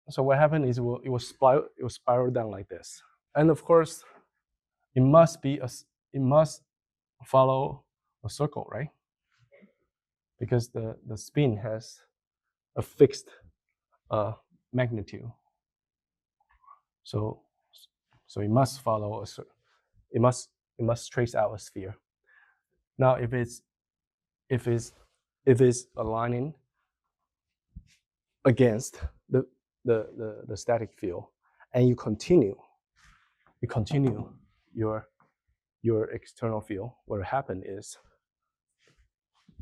so what happened is it will spiral down like this, and of course, it must follow a circle, right? Because the spin has a fixed magnitude, so it must follow it must trace out a sphere. Now, if it's aligning against the static field, and you continue your external field, what will happen is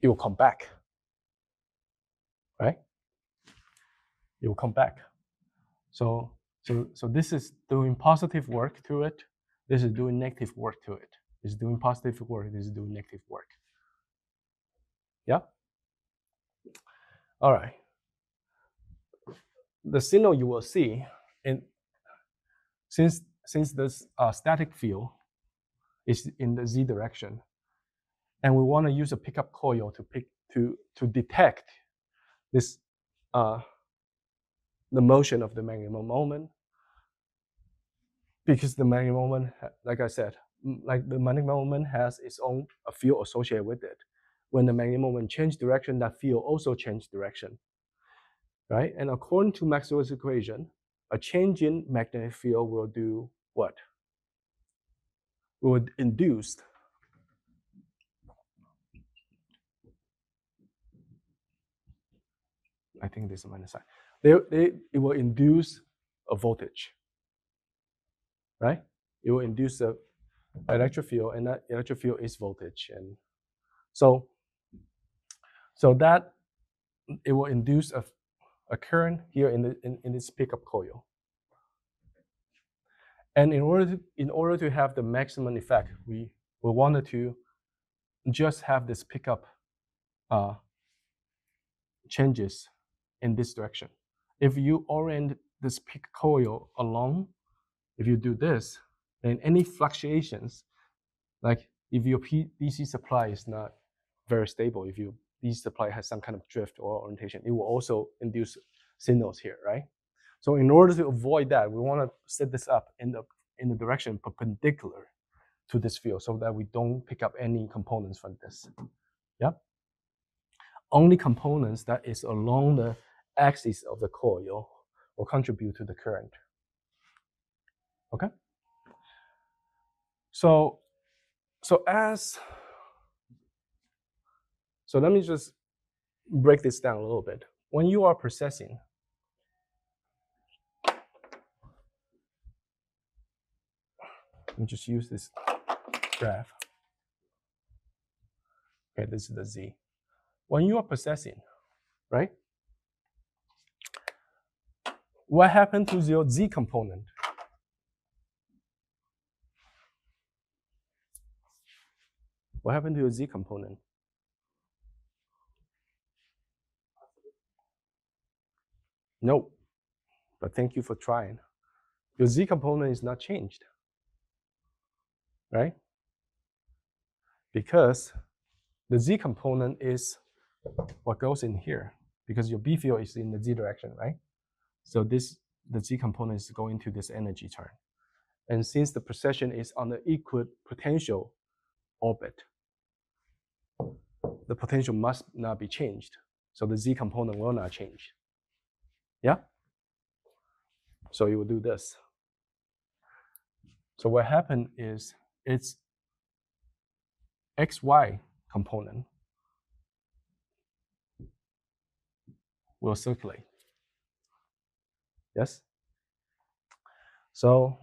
it will come back, right? It will come back. So this is doing positive work to it. This is doing negative work to it. This is doing positive work. This is doing negative work. Yeah. All right. The signal you will see, since this static field is in the z direction, and we want to use a pickup coil to detect this the motion of the magnetic moment, because the magnetic moment, like I said, like the magnetic moment has its own field associated with it. When the magnetic moment changes direction, that field also changes direction, right? And according to Maxwell's equation, a change in magnetic field will do what? It would induce I think this is minus sign. It will induce a voltage, right? It will induce an electric field, and that electric field is voltage, and so that it will induce a current here in this pickup coil. And in order to have the maximum effect, we wanted to just have this pickup changes in this direction. If you orient this pickup coil along, if you do this, then any fluctuations, like if your DC supply is not very stable, if your DC supply has some kind of drift or orientation, it will also induce signals here, right? So in order to avoid that, we want to set this up in the direction perpendicular to this field, so that we don't pick up any components from this. Yeah. Only components that is along the axis of the coil will contribute to the current. Okay. So let me just break this down a little bit. When you are processing, let me just use this graph. Okay, this is the Z. When you are processing, right? What happened to your Z component? What happened to your Z component? No, but thank you for trying. Your Z component is not changed, right? Because the Z component is what goes in here, because your B field is in the Z direction, right? So the Z component is going to this energy turn. And since the precession is on the equipotential orbit, the potential must not be changed. So the Z component will not change. Yeah? So you will do this. So what happened is its XY component will circulate. Yes? So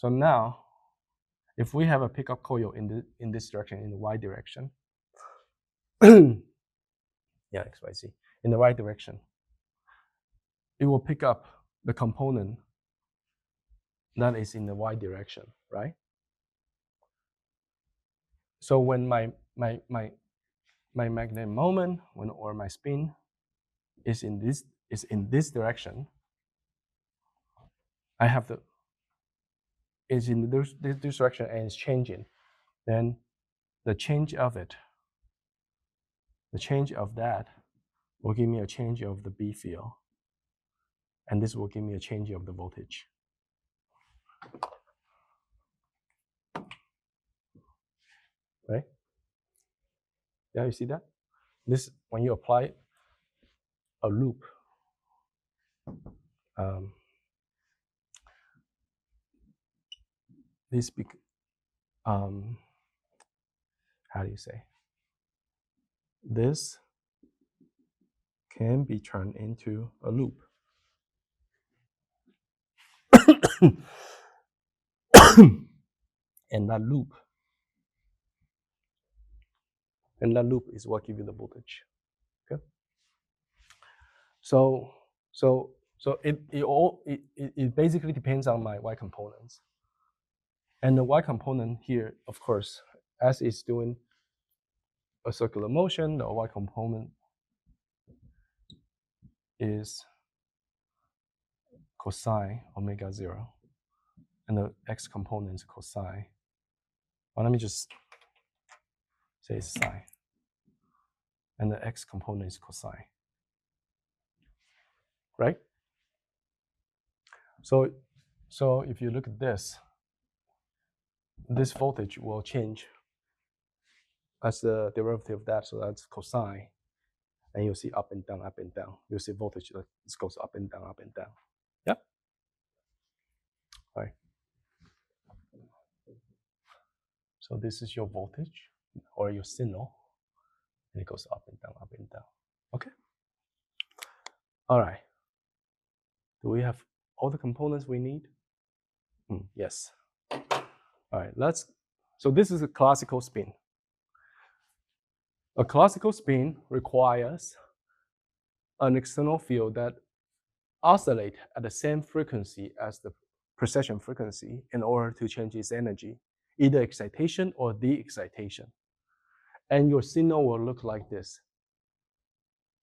now, if we have a pickup coil in this direction, in the Y direction, yeah, XYZ, in the Y direction, it will pick up the component that is in the Y direction, right? So when my magnetic moment or my spin is in this direction, I have is in this direction and it's changing, then the change of that will give me a change of the B field. And this will give me a change of the voltage. Right? Yeah, you see that? This, when you apply a loop, this how do you say? This can be turned into a loop. And that loop is what gives you the voltage. Okay. So it basically depends on my Y components. And the Y component here, of course, as it's doing a circular motion, the Y component is cosine omega 0. And the X component is cosine. Well, let me just say it's sine. And the X component is cosine. Right? So if you look at this voltage will change as the derivative of that, so that's cosine. And you'll see up and down, up and down. You'll see voltage that goes up and down, up and down. Yeah? All right. So this is your voltage or your signal. And it goes up and down, up and down. Okay? All right. Do we have all the components we need? Yes. All right, so this is a classical spin. A classical spin requires an external field that oscillates at the same frequency as the precession frequency in order to change its energy, either excitation or de-excitation. And your signal will look like this.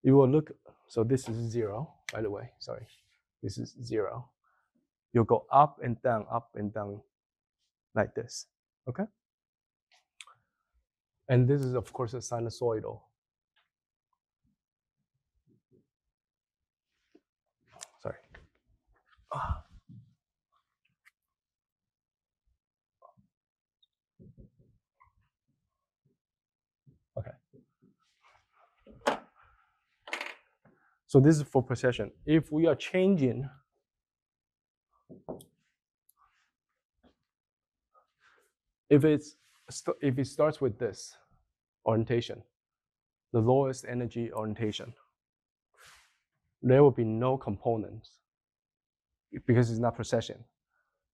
It will look, so this is 0, by the way, sorry. This is 0. You'll go up and down like this, okay? And this is, of course, a sinusoidal. Sorry. Okay. So this is for precession. If we are changing, if it starts with this orientation, the lowest energy orientation, there will be no components because it's not precession.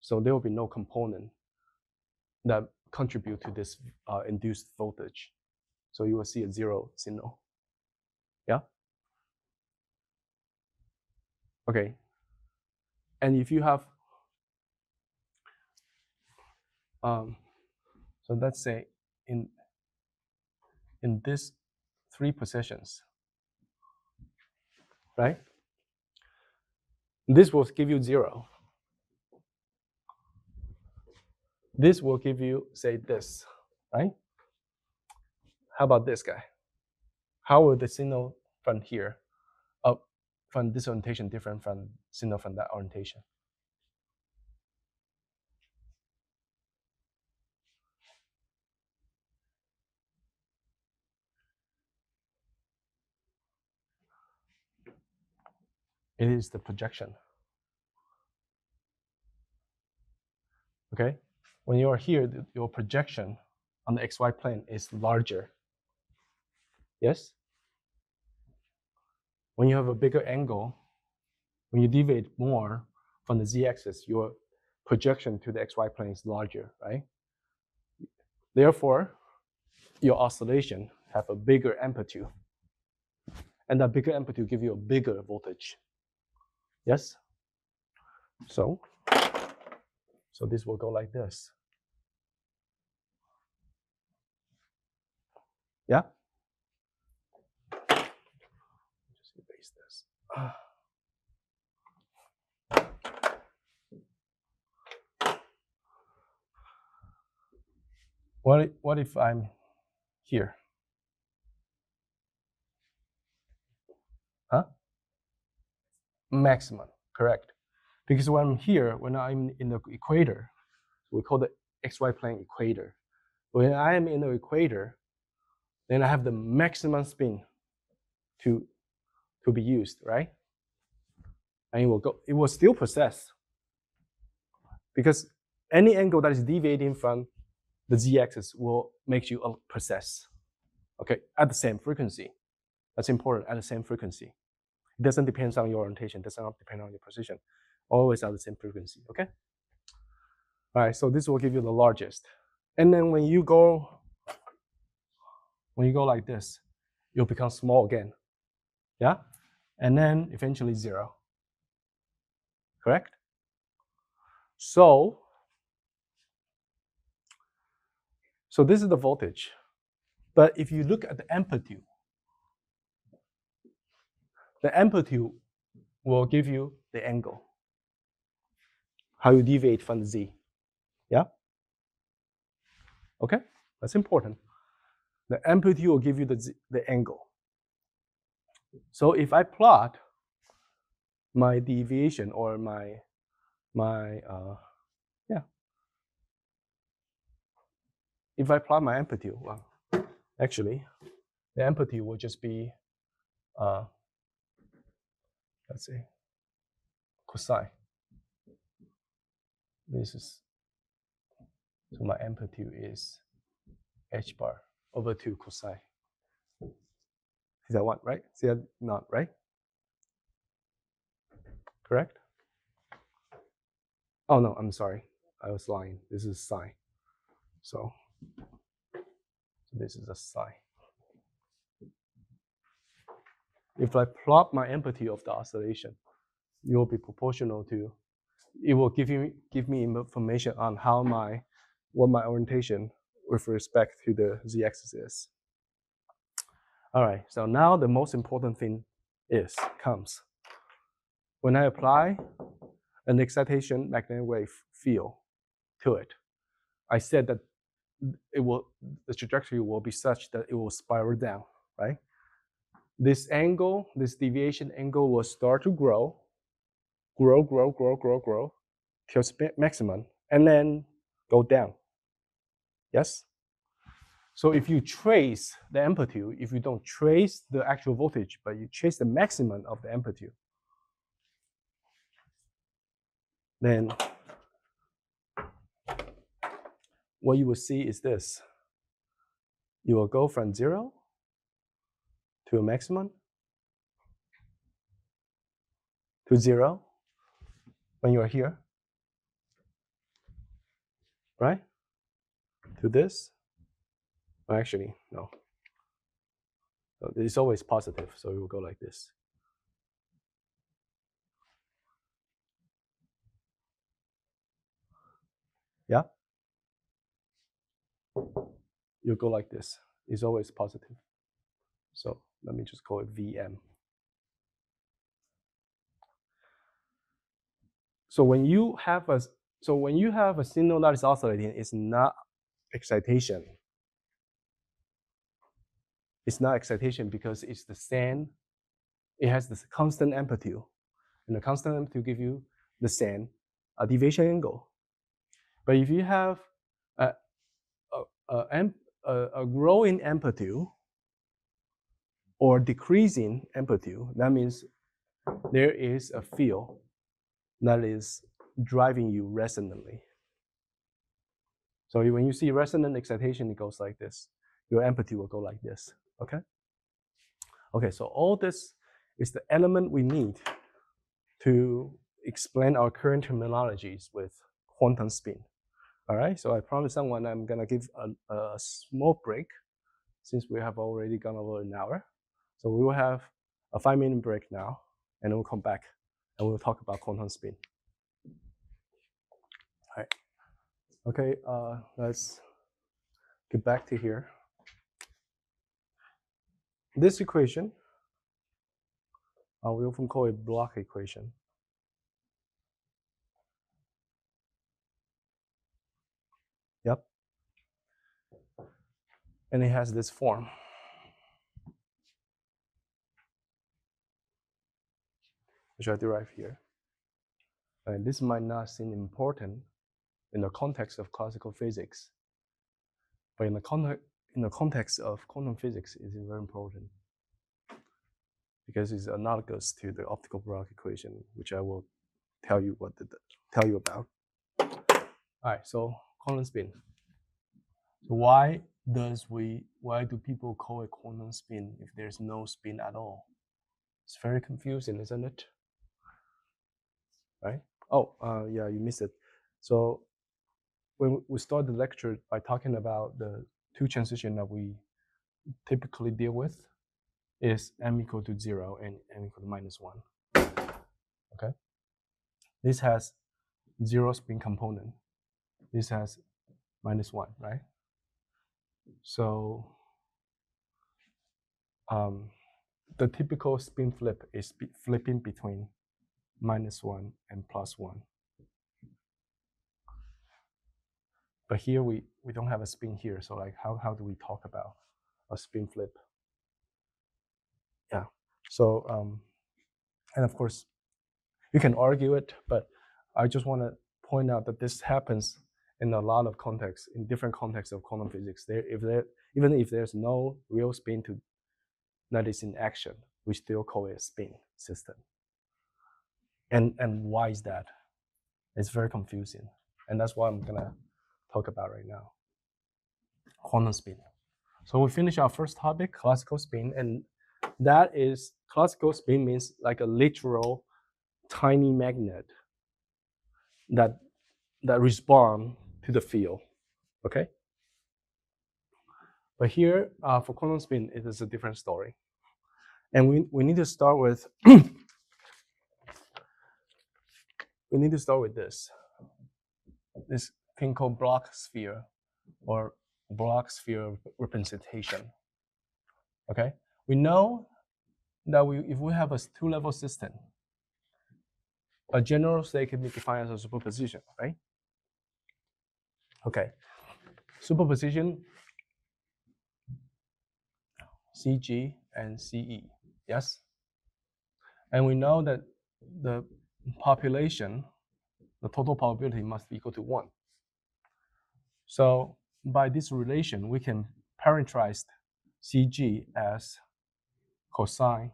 So there will be no component that contribute to this induced voltage. So you will see a 0 signal. Yeah? Okay. And if you have, so let's say in this 3 positions, right? This will give you 0. This will give you, say, this, right? How about this guy? How will the signal from here, from this orientation, different from signal from that orientation? It is the projection. Okay? When you are here, your projection on the XY plane is larger. Yes? When you have a bigger angle, when you deviate more from the z-axis, your projection to the XY plane is larger, right? Therefore, your oscillation have a bigger amplitude. And that bigger amplitude give you a bigger voltage. Yes? So this will go like this. Yeah? Just erase this. What if I'm here? Huh? Maximum, correct. Because when I'm here, when I'm in the equator, we call the XY plane equator. When I am in the equator, then I have the maximum spin to be used, right? And it will still possess, because any angle that is deviating from the z-axis will make you possess, okay, at the same frequency. That's important, at the same frequency. It doesn't depend on your orientation, does not depend on your position. Always at the same frequency, okay? All right, so this will give you the largest. And then when you go like this, you'll become small again, yeah? And then eventually 0, correct? So this is the voltage. But if you look at the amplitude will give you the angle, how you deviate from the z, yeah? Okay, that's important. The amplitude will give you the angle. So if I plot my deviation or if I plot my amplitude, well, actually, the amplitude will just be, let's see, cosine. So my amplitude is h bar over 2 cosine. Is that one, right? See that not, right? Correct? Oh no, I'm sorry. I was lying. This is sine. So this is a sine. If I plot my amplitude of the oscillation, it will be proportional to, it will give me information on what my orientation with respect to the z-axis is. All right, so now the most important thing comes. When I apply an excitation magnetic wave field to it, I said that the trajectory will be such that it will spiral down, right? This angle, this deviation angle will start to grow till maximum, and then go down. Yes? So if you trace the amplitude, if you don't trace the actual voltage, but you trace the maximum of the amplitude, then what you will see is this. You will go from 0 to a maximum to 0 when you are here, right? To this. Well, actually, no. So it's always positive, so it will go like this. Yeah? You go like this. It's always positive. So let me just call it Vm. So when you have a signal that is oscillating, it's not excitation. It's not excitation because it's the same. It has this constant amplitude, and the constant amplitude gives you the same deviation angle. But if you have a growing amplitude or decreasing amplitude, that means there is a field that is driving you resonantly. So when you see resonant excitation, it goes like this. Your amplitude will go like this, okay? Okay, so all this is the element we need to explain our current terminologies with quantum spin. All right, so I promised someone I'm gonna give a small break since we have already gone over an hour. So we will have a 5-minute break now, and then we'll come back and we'll talk about quantum spin. All right, okay, let's get back to here. This equation, we often call it block equation. Yep. And it has this form. which I derive here. And this might not seem important in the context of classical physics, but in the context of quantum physics, it is very important because it's analogous to the optical Bragg equation, which I will tell you about. All right, so quantum spin. So why do people call it quantum spin if there's no spin at all? It's very confusing, isn't it? Right? Oh, yeah, you missed it. So when we start the lecture by talking about the two transitions that we typically deal with is m equal to 0 and m equal to -1. Okay? This has 0 spin component. This has -1, right? So the typical spin flip is flipping between -1 and +1. But here we don't have a spin here, so like how do we talk about a spin flip? Yeah. So and of course you can argue it, but I just want to point out that this happens in a lot of contexts, in different contexts of quantum physics. Even if there's no real spin that is in action, we still call it a spin system. And why is that? It's very confusing, and that's what I'm gonna talk about right now. Quantum spin. So we finish our first topic, classical spin, and that is classical spin means like a literal tiny magnet that respond to the field. Okay. But here for quantum spin, it is a different story, and we need to start with this thing called Bloch sphere or Bloch sphere representation. Okay, we know that if we have a two-level system, a general state can be defined as a superposition, right? Okay, superposition CG and CE, yes? And we know that the population, the total probability must be equal to 1. So by this relation, we can parameterize CG as cosine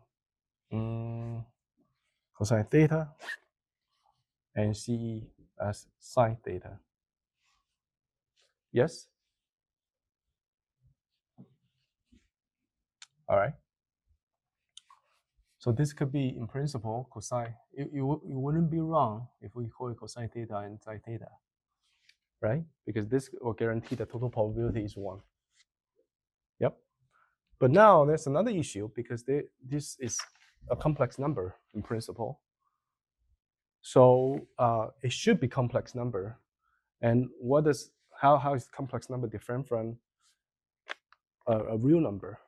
theta and CE as sine theta. Yes? All right. So this could be, in principle, cosine. It wouldn't be wrong if we call it cosine theta and sine theta, right? Because this will guarantee the total probability is 1. Yep. But now there's another issue because this is a complex number in principle. So it should be complex number. And how is complex number different from a real number?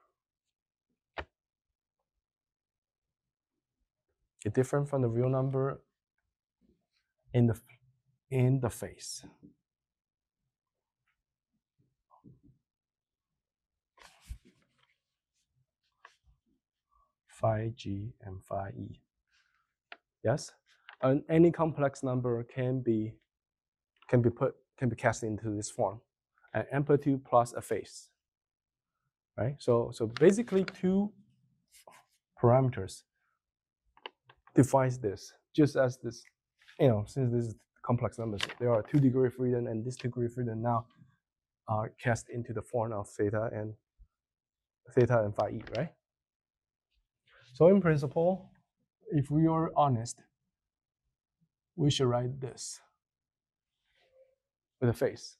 It's different from the real number in the phase. Phi G and phi E. Yes, and any complex number can be cast into this form, an amplitude plus a phase. Right. So basically, two parameters defines this. Just as this, since this is complex numbers, there are 2 degree of freedom, and this degree of freedom now are cast into the form of theta and phi E, right? So in principle, if we are honest, we should write this with a phase.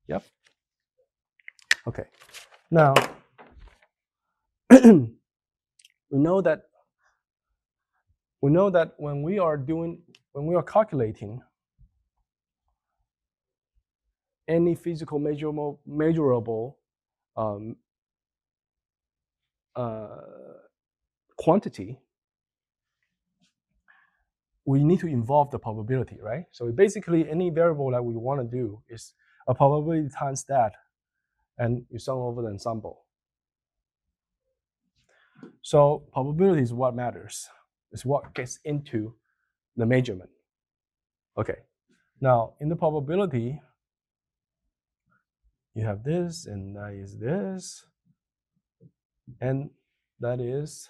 Yep. Okay. Now we know that when we are calculating any physical measurable quantity, we need to involve the probability, right? So basically, any variable that we want to do is a probability times that, and you sum over the ensemble. So probability is what matters. It's what gets into the measurement. Okay. Now, in the probability, you have this, and that is this, and that is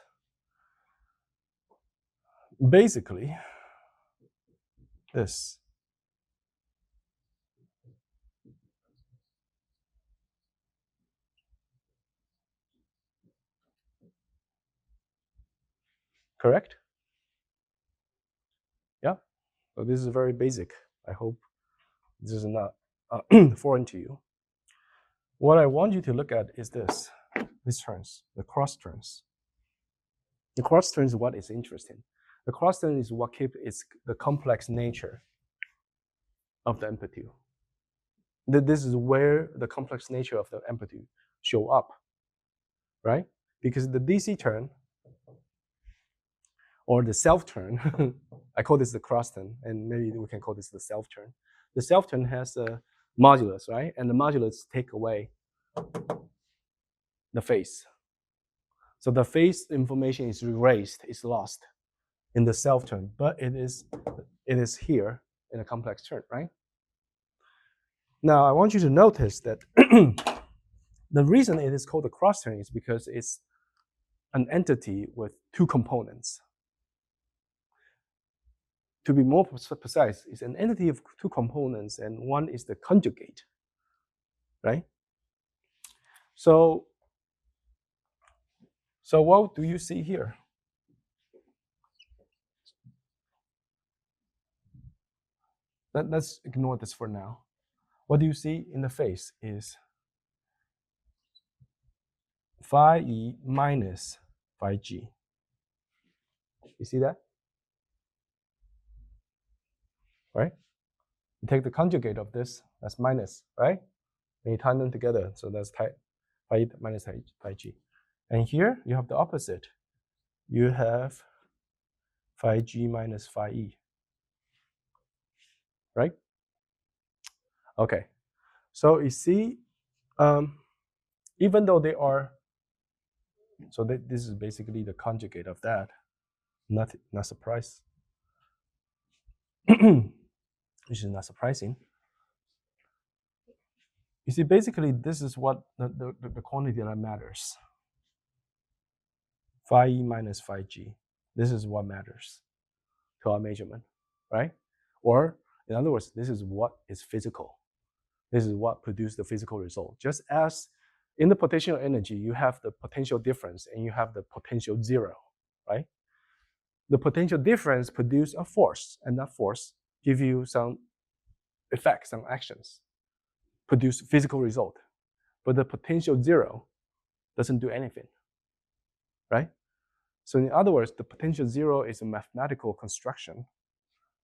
basically this. Correct? Yeah. So this is very basic. I hope this is not foreign to you. What I want you to look at is this. These terms, the cross terms. The cross term is what is interesting. The cross term is what keeps the complex nature of the amplitude. This is where the complex nature of the amplitude show up, right? Because the DC term or the self term, I call this the cross term, and maybe we can call this the self term. The self term has a modulus, right? And the modulus take away the phase. So the phase information is erased, is lost in the self term, but it is here in a complex term, right? Now I want you to notice that the reason it is called a cross term is because it's an entity with two components. To be more precise, it's an entity of two components, and one is the conjugate, right? So what do you see here? Let's ignore this for now. What do you see in the face is phi E minus phi G. You see that? Right? You take the conjugate of this, that's minus, right? And you tie them together, so that's phi E minus phi G. And here you have the opposite. You have phi G minus phi E. Right? Okay. So you see, even though they are, so this is basically the conjugate of that. Not surprise. Which is not surprising. You see, basically, this is what the quantity that matters. Phi E minus phi G. This is what matters to our measurement, right? Or in other words, this is what is physical. This is what produces the physical result. Just as in the potential energy, you have the potential difference and you have the potential zero, right? The potential difference produces a force, and that force gives you some effects, some actions, produce physical result. But the potential zero doesn't do anything, right? So in other words, the potential zero is a mathematical construction,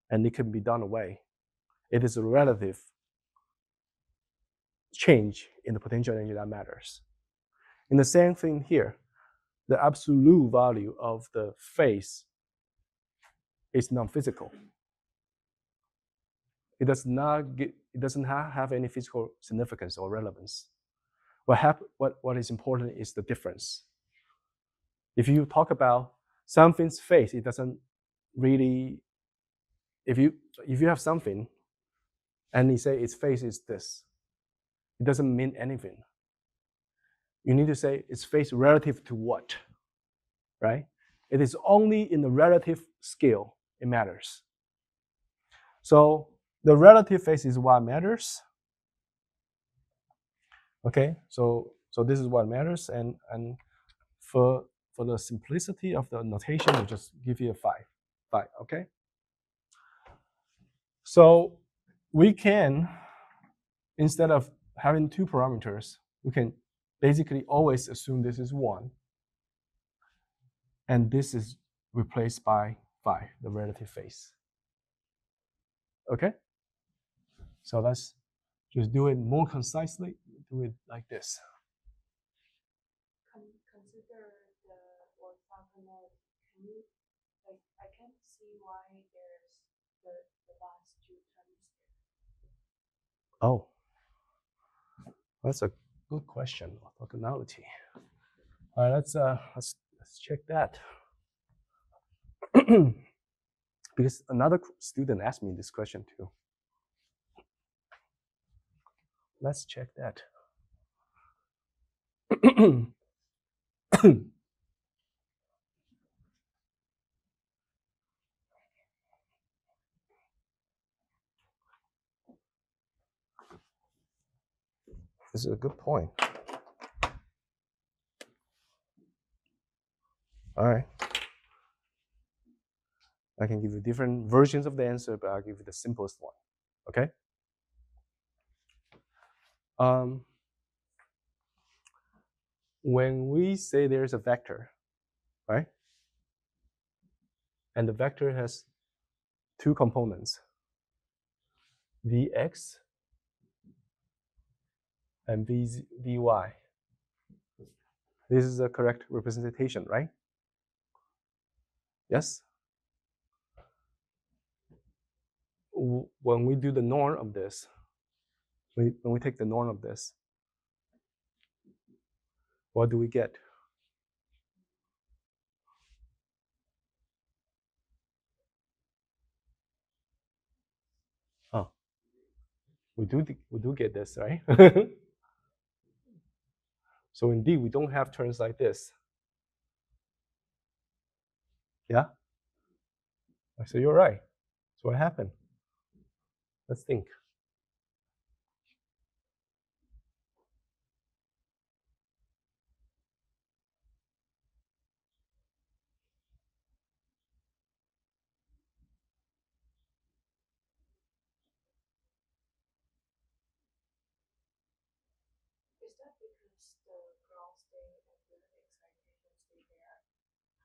and it can be done away. It is a relative change in the potential energy that matters. In the same thing here, the absolute value of the phase is non-physical. It doesn't have any physical significance or relevance. What is important is the difference. If you talk about something's phase, it doesn't really. If you have something, and you say its phase is this, it doesn't mean anything. You need to say its phase relative to what, right? It is only in the relative scale it matters. So the relative phase is what matters. Okay, so this is what matters, and for the simplicity of the notation, we'll just give you a 5, okay? So we can, instead of having two parameters, we can basically always assume this is 1, and this is replaced by 5, the relative phase. Okay? So let's just do it more concisely. Do it like this. Consider the orthogonal. I can't see why there's the last two terms there. Oh, that's a good question. Orthogonality. All right, let's check that. Because another student asked me this question too. Let's check that. This is a good point. All right. I can give you different versions of the answer, but I'll give you the simplest one. Okay? When we say there's a vector, right? And the vector has two components, Vx and Vy. This is the correct representation, right? Yes? When we do the norm of this, when we take the norm of this, what do we get? Oh, we do get this, right? So indeed, we don't have terms like this. Yeah? So you're right. So what happened? Let's think. Is that because the ground state and the excitation state they are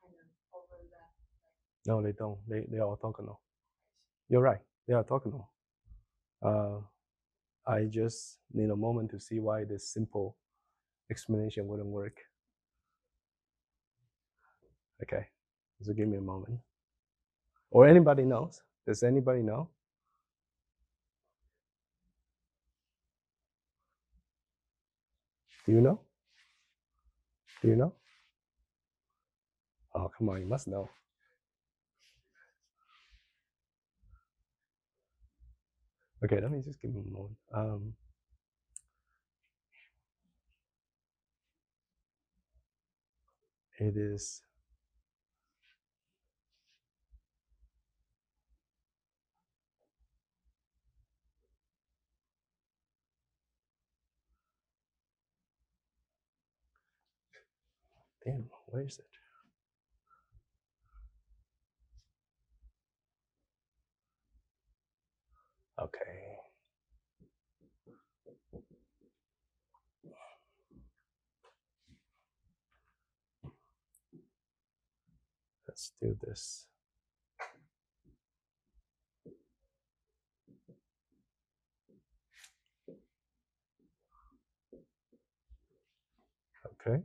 kind of overlap? No, they don't. They are orthogonal. You're right. They are orthogonal. I just need a moment to see why this simple explanation wouldn't work. Okay, so give me a moment. Or anybody knows? Does anybody know? Do you know? Do you know? Oh, come on, you must know. Okay, let me just give me a moment. It is damn, where is it? Okay. Let's do this. Okay.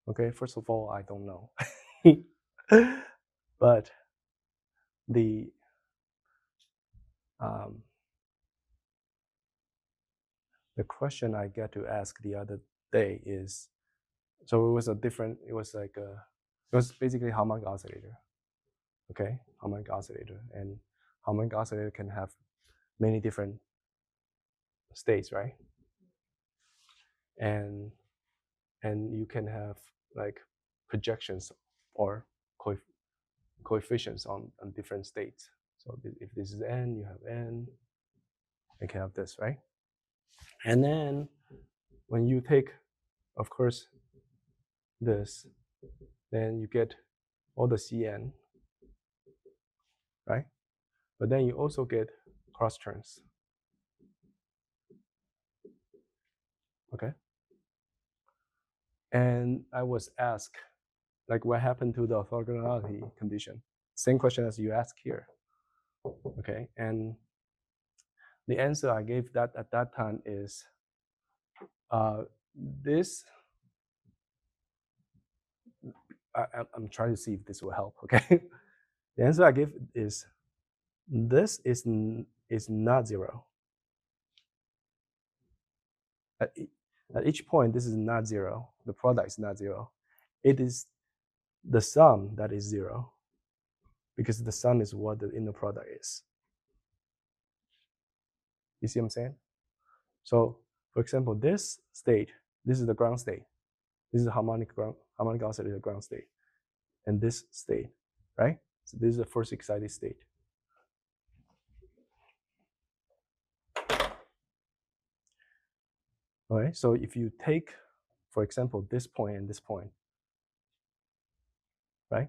Okay, first of all, I don't know. But the question I get to ask the other day is, so it was basically harmonic oscillator. Okay, harmonic oscillator, and harmonic oscillator can have many different states, right? And you can have like projections or coefficients on different states. So if this is n, you have n. You can have this, right? And then when you take, of course, this, then you get all the Cn, right? But then you also get cross terms. Okay. And I was asked, like, what happened to the orthogonality condition? Same question as you asked here. Okay, and the answer I gave that at that time is this. I'm trying to see if this will help. Okay, the answer I gave is this is not zero. At each point, this is not zero. The product is not zero. It is the sum that is zero, because the sum is what the inner product is. You see what I'm saying? So, for example, this state, this is the ground state. This is the harmonic oscillator, the ground state. And this state, right? So this is the first excited state. All right, so if you take, for example, this point and this point, right?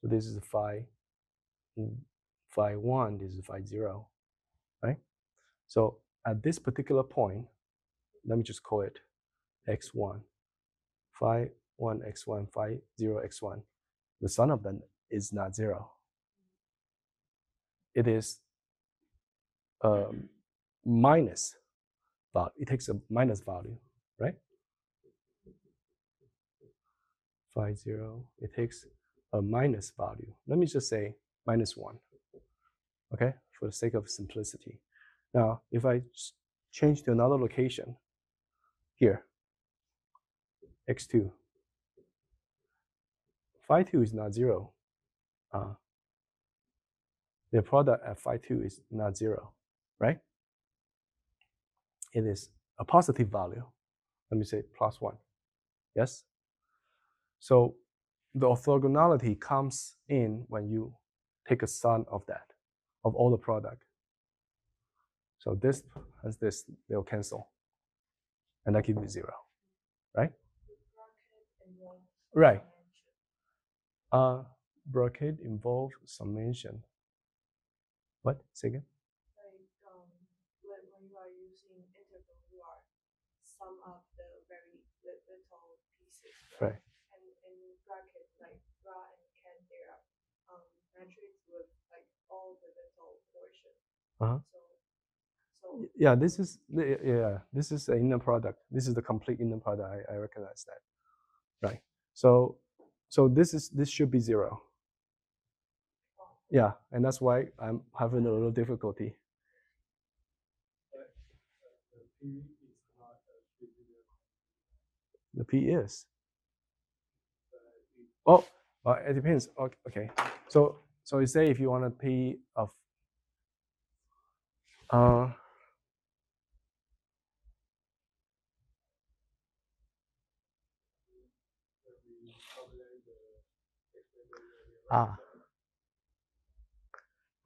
So this is phi 1, this is phi 0, right? So at this particular point, let me just call it x1, phi 1 x1, phi 0 x1. The sum of them is not zero. It is minus value. It takes a minus value, right? Phi 0, it takes a minus value. Let me just say minus 1, okay, for the sake of simplicity. Now, if I change to another location, here, x2, phi 2 is not 0. The product at phi 2 is not 0, right? It is a positive value. Let me say plus 1, yes? So the orthogonality comes in when you take a sum of that, of all the product. So this has this, they'll cancel. And that gives you 0, right? Right. Bracket involve summation. What? Say again? Like when you are using integral, you are sum up the very little pieces. Right. And in bracket, like bra and can, they are matrix with like all the little portions. So yeah, this is an inner product. This is the complete inner product. I recognize that, right? So this should be 0. Yeah, and that's why I'm having a little difficulty. The P is. Oh, it depends. Okay, so you say if you want a P of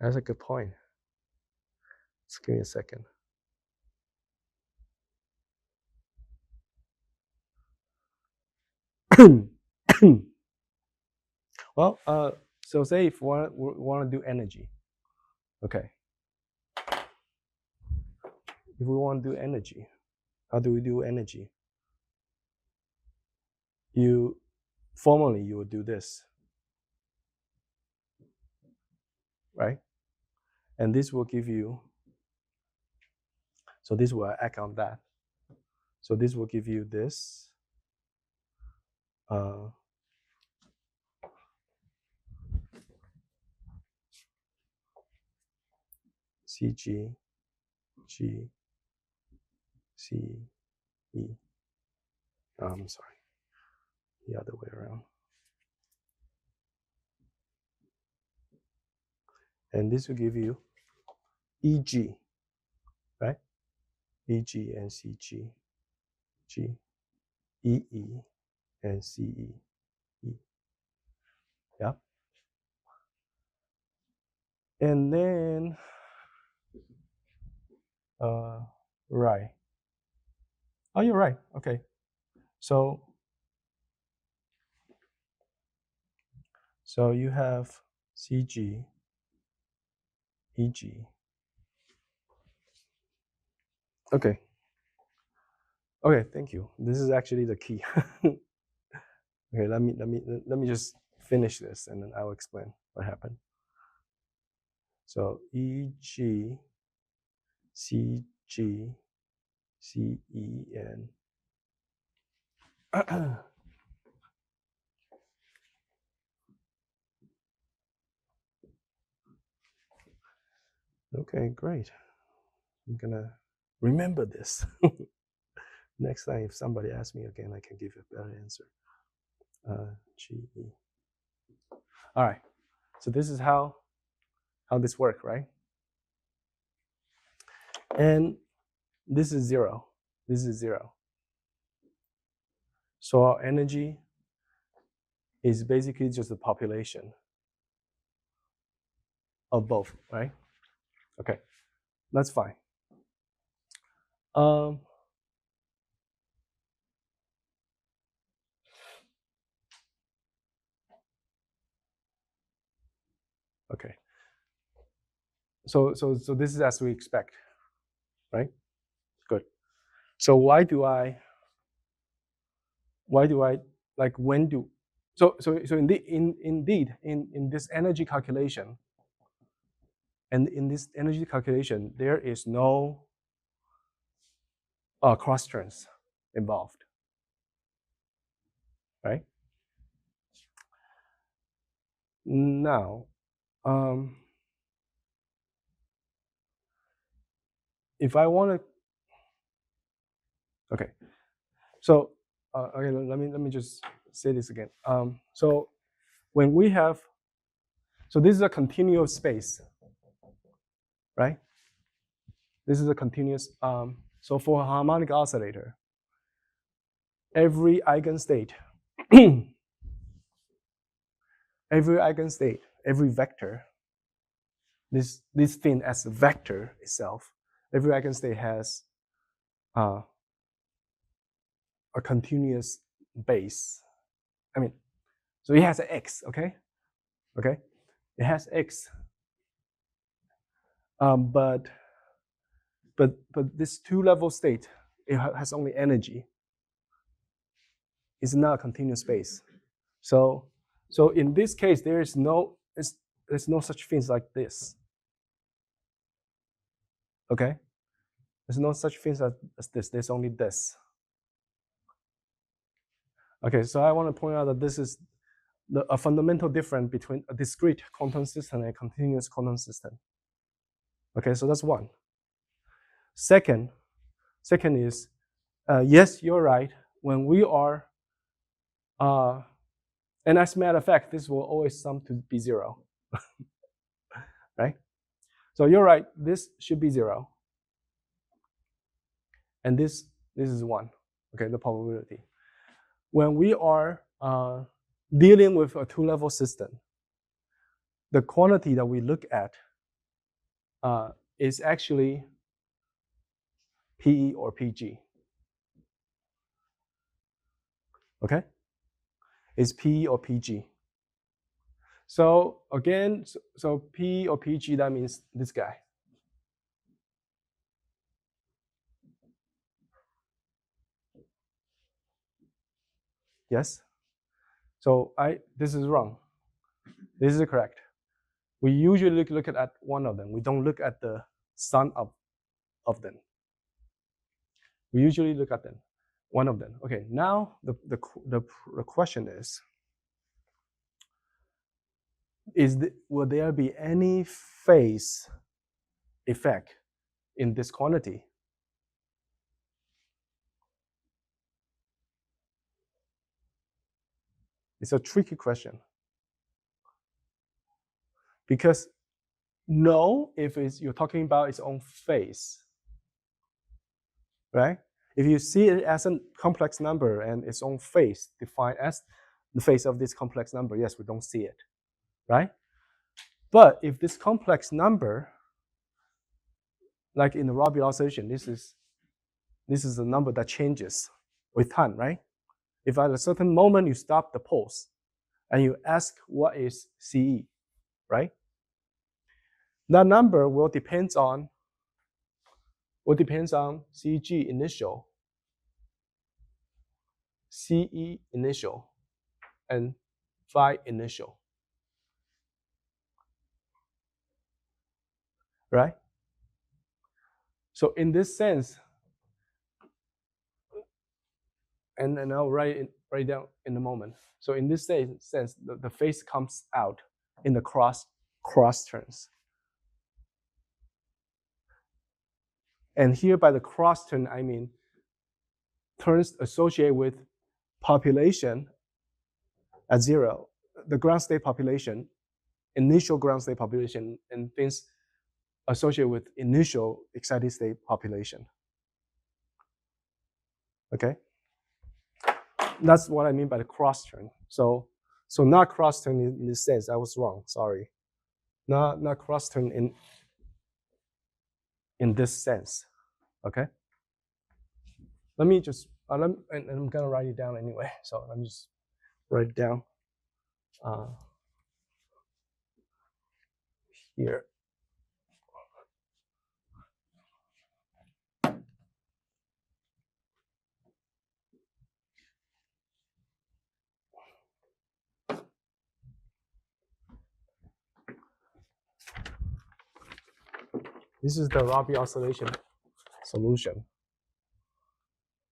that's a good point. Just give me a second. Well, so say if we want to do energy, okay. If we want to do energy, how do we do energy? Formally you would do this, right? And this will give you, so this will act on that. So this will give you this. CG, G, C, E. I'm sorry, the other way around. And this will give you EG, right? EG and CG, G, EE and CE, E. Yeah. And then, right. Oh, you're right. Okay. So you have CG, EG. Okay. Okay, thank you. This is actually the key. Okay, let me just finish this and then I'll explain what happened. So EG, CG, CE, and okay, great. I'm gonna remember this. Next time, if somebody asks me again, I can give a better answer. GE. All right. So this is how this works, right? And this is 0. This is 0. So our energy is basically just the population of both, right? Okay, that's fine. Okay. So this is as we expect, right? Good. So why do I like when do so indeed in this energy calculation, and in this energy calculation there is no cross turns involved, right? Now if I want to, okay, so okay, let me just say this again. So when we have, so this is a continuous space, right? This is a continuous. So for a harmonic oscillator, every eigenstate, every vector, this thing as a vector itself, every eigenstate has a continuous base. I mean, so it has an x, okay? Okay, it has x. But this two-level state, it has only energy. It's not a continuous space. So in this case, there's no such things like this. Okay, there's no such things as this. There's only this. Okay, so I want to point out that this is a fundamental difference between a discrete quantum system and a continuous quantum system. Okay, so that's one. Second is, yes, you're right. When we are, and as a matter of fact, this will always sum to be 0, right? So you're right. This should be 0, and this is 1. Okay, the probability. When we are dealing with a two-level system, the quantity that we look at is actually PE or PG. Okay, it's PE or PG. So again, so PE or PG, that means this guy. Yes. So this is wrong. This is correct. We usually look at one of them. We don't look at the sum of them. We usually look at them, one of them. Okay. Now the question is will there be any phase effect in this quantity? It's a tricky question. Because no, if you're talking about its own phase, right? If you see it as a complex number and its own phase defined as the phase of this complex number, yes, we don't see it, right? But if this complex number, like in the Rabi oscillation, this is a number that changes with time, right? If at a certain moment you stop the pulse and you ask what is CE, right? That number will depends on CG initial, CE initial, and phi initial, right? So in this sense, and I'll write down in a moment. So in this sense, the phase comes out in the cross turns. And here by the cross turn, I mean terms associated with population at 0, the ground state population, initial ground state population, and things associated with initial excited state population. Okay, that's what I mean by the cross turn. So not cross turn in this sense. I was wrong. Sorry, not cross turn in this sense. Okay. Let me just and I'm gonna write it down anyway. So let me just write it down here. This is the Rabi oscillation solution.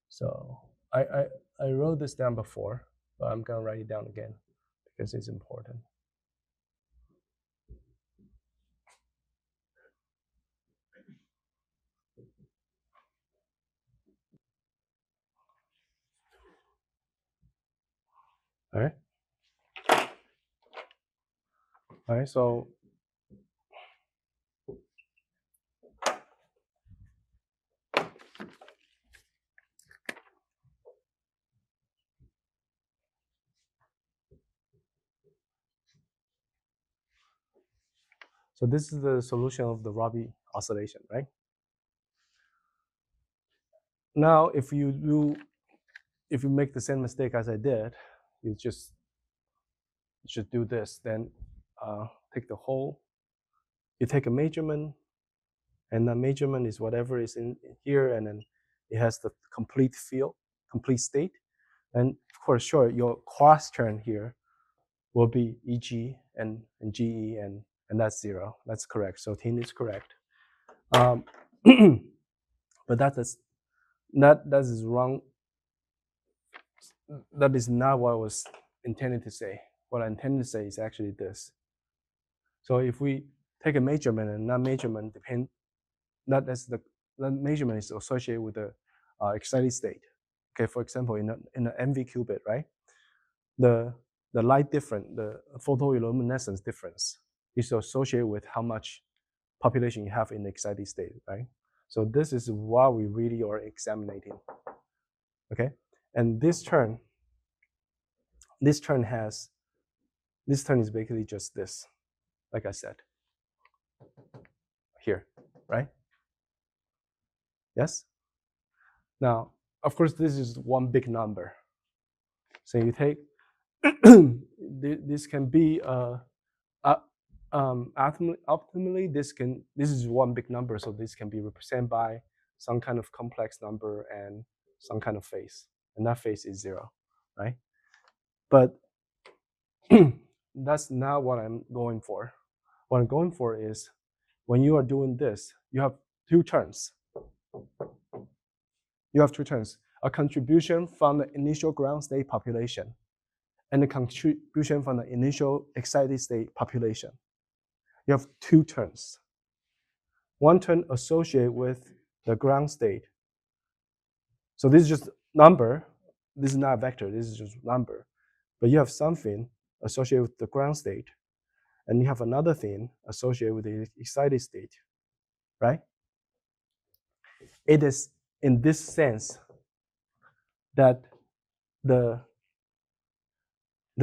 So I wrote this down before, but I'm gonna write it down again because it's important. All right. All right. So this is the solution of the Rabi oscillation, right? Now, if you make the same mistake as I did, you should do this. Then take the whole. You take a measurement, and the measurement is whatever is in here, and then it has the complete field, complete state. And of course, sure, your cross turn here will be EG and GE, and that's 0. That's correct. So Tin is correct. But that is wrong. That is not what I was intended to say. What I intended to say is actually this. So if we take a measurement and that measurement that measurement is associated with the excited state. Okay, for example, in an MV qubit, right? The light difference, the photoluminescence difference is associated with how much population you have in the excited state, right? So this is what we really are examining. Okay, and this term is basically just this, like I said, here, right? Yes? Now, of course, this is one big number. So you take, this can be, optimally, this is one big number, so this can be represented by some kind of complex number and some kind of phase, and that phase is 0, right? But that's not what I'm going for. What I'm going for is when you are doing this, you have two terms. You have two terms: a contribution from the initial ground state population and a contribution from the initial excited state population. You have two terms. One term associated with the ground state. So this is just number. This is not a vector. This is just number. But you have something associated with the ground state, and you have another thing associated with the excited state, right? It is in this sense that the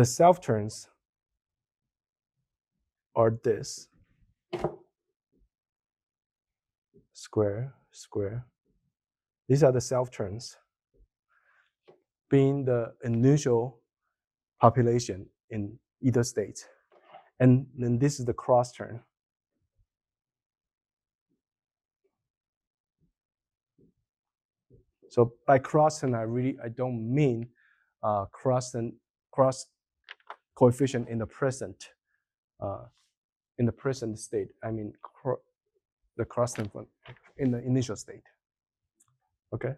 self terms are this square, square. These are the self terms being the initial population in either state. And then this is the cross term. So by cross term, I don't mean cross coefficient in the present state. I mean the cross term in the initial state. Okay.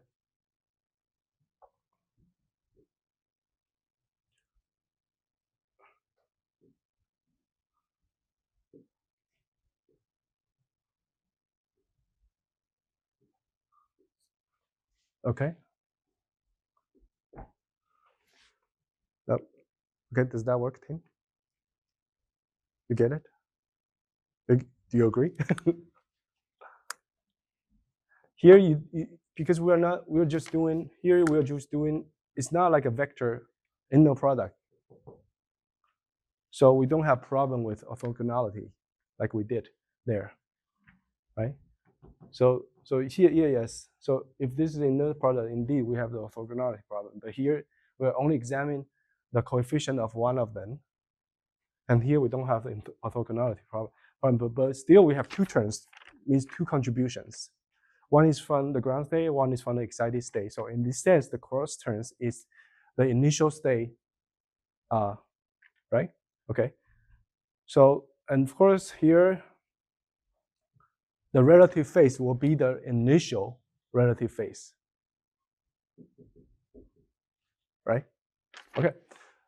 Okay. Okay, does that work, Tim? You get it? Do you agree? Here, because we're just doing, it's not like a vector inner product. So we don't have problem with orthogonality like we did there, right? So here, yes. So if this is another product, indeed we have the orthogonality problem. But here we're only examining the coefficient of one of them, and here we don't have the orthogonality problem. But still, we have two terms, means two contributions. One is from the ground state, one is from the excited state. So in this sense, the cross terms is the initial state, right? Okay. So, and of course here, the relative phase will be the initial relative phase, right? Okay.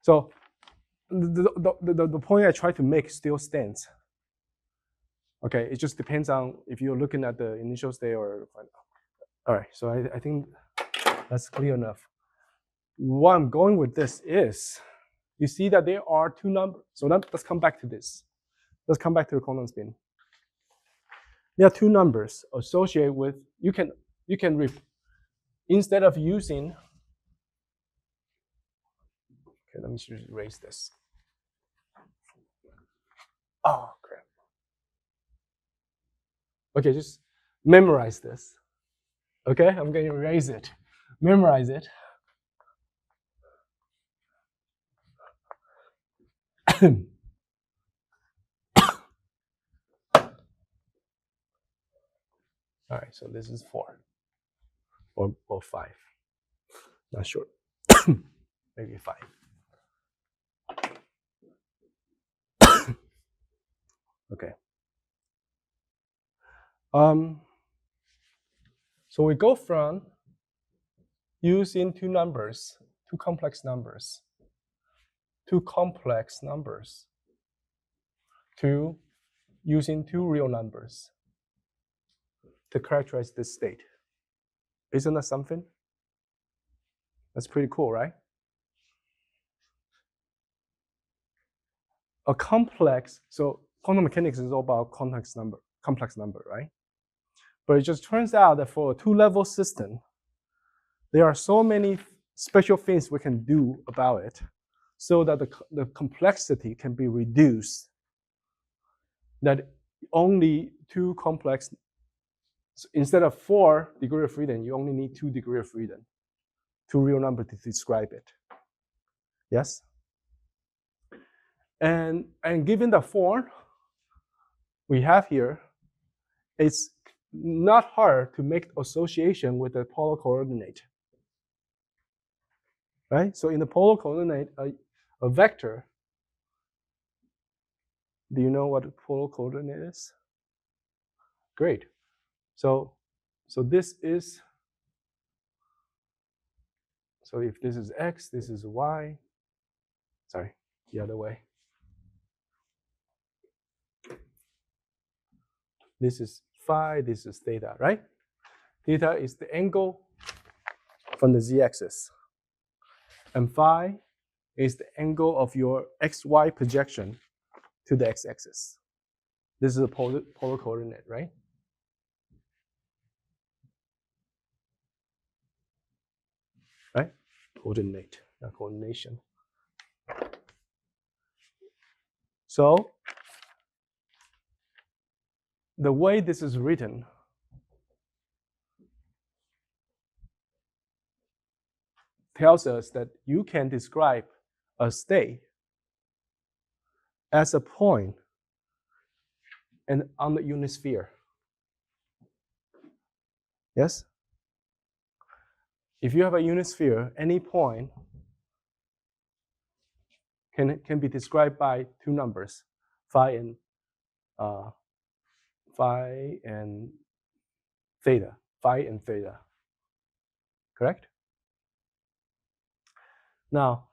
So the point I try to make still stands. Okay, it just depends on if you're looking at the initial state or final. All right, so I think that's clear enough. Where I'm going with this is, you see that there are two numbers. So let's come back to this. Let's come back to the quantum spin. There are two numbers associated with, you can instead of using, okay, let me just erase this. Oh, crap. Okay, just memorize this. Okay, I'm going to erase it. Memorize it. All right, so this is 4 or 5. Not sure. Maybe 5. Okay. So we go from using two complex numbers, to using two real numbers to characterize this state. Isn't that something? That's pretty cool, right? A complex, so quantum mechanics is all about complex number, right? But it just turns out that for a two-level system, there are so many special things we can do about it so that the complexity can be reduced, that only two complex, instead of 4 degrees of freedom, you only need 2 degrees of freedom, two real numbers to describe it. Yes? And given the form we have here, it's not hard to make association with the polar coordinate. Right? So in the polar coordinate, a vector, do you know what a polar coordinate is? Great. So this is, so if this is x, this is y, sorry, the other way. This is phi, this is theta, right? Theta is the angle from the z-axis. And phi is the angle of your xy projection to the x-axis. This is a polar coordinate, right? Right? Coordinate, not coordination. So the way this is written tells us that you can describe a state as a point and on the unit sphere. Yes? If you have a unit sphere, any point can be described by two numbers, phi and theta, phi and theta. Correct? Now,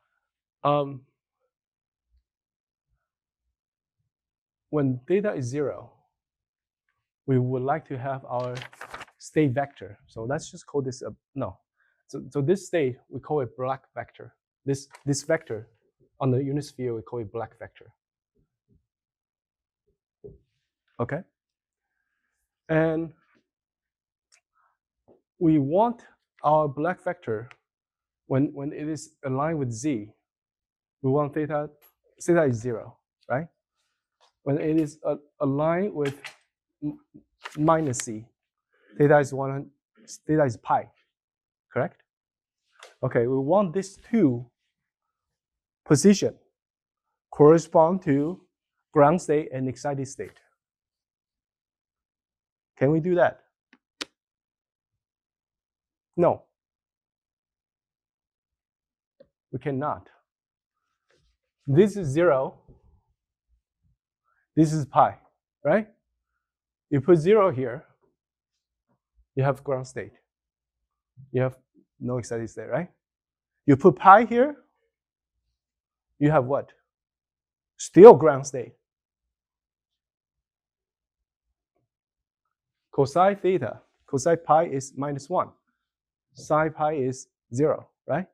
when theta is 0, we would like to have our state vector. So let's just call this a, no. So this state, we call it black vector. This vector On the unit sphere, we call it black vector. Okay? And we want our black vector, when it is aligned with z, we want theta is 0, right? When it is aligned with minus z, theta is pi, correct? Okay, we want these two position correspond to ground state and excited state. Can we do that? No. We cannot. This is 0. This is pi, right? You put 0 here, you have ground state. You have no excited state, right? You put pi here, you have what? Still ground state. Cosine theta, cosine pi is -1. Sine pi is 0, right?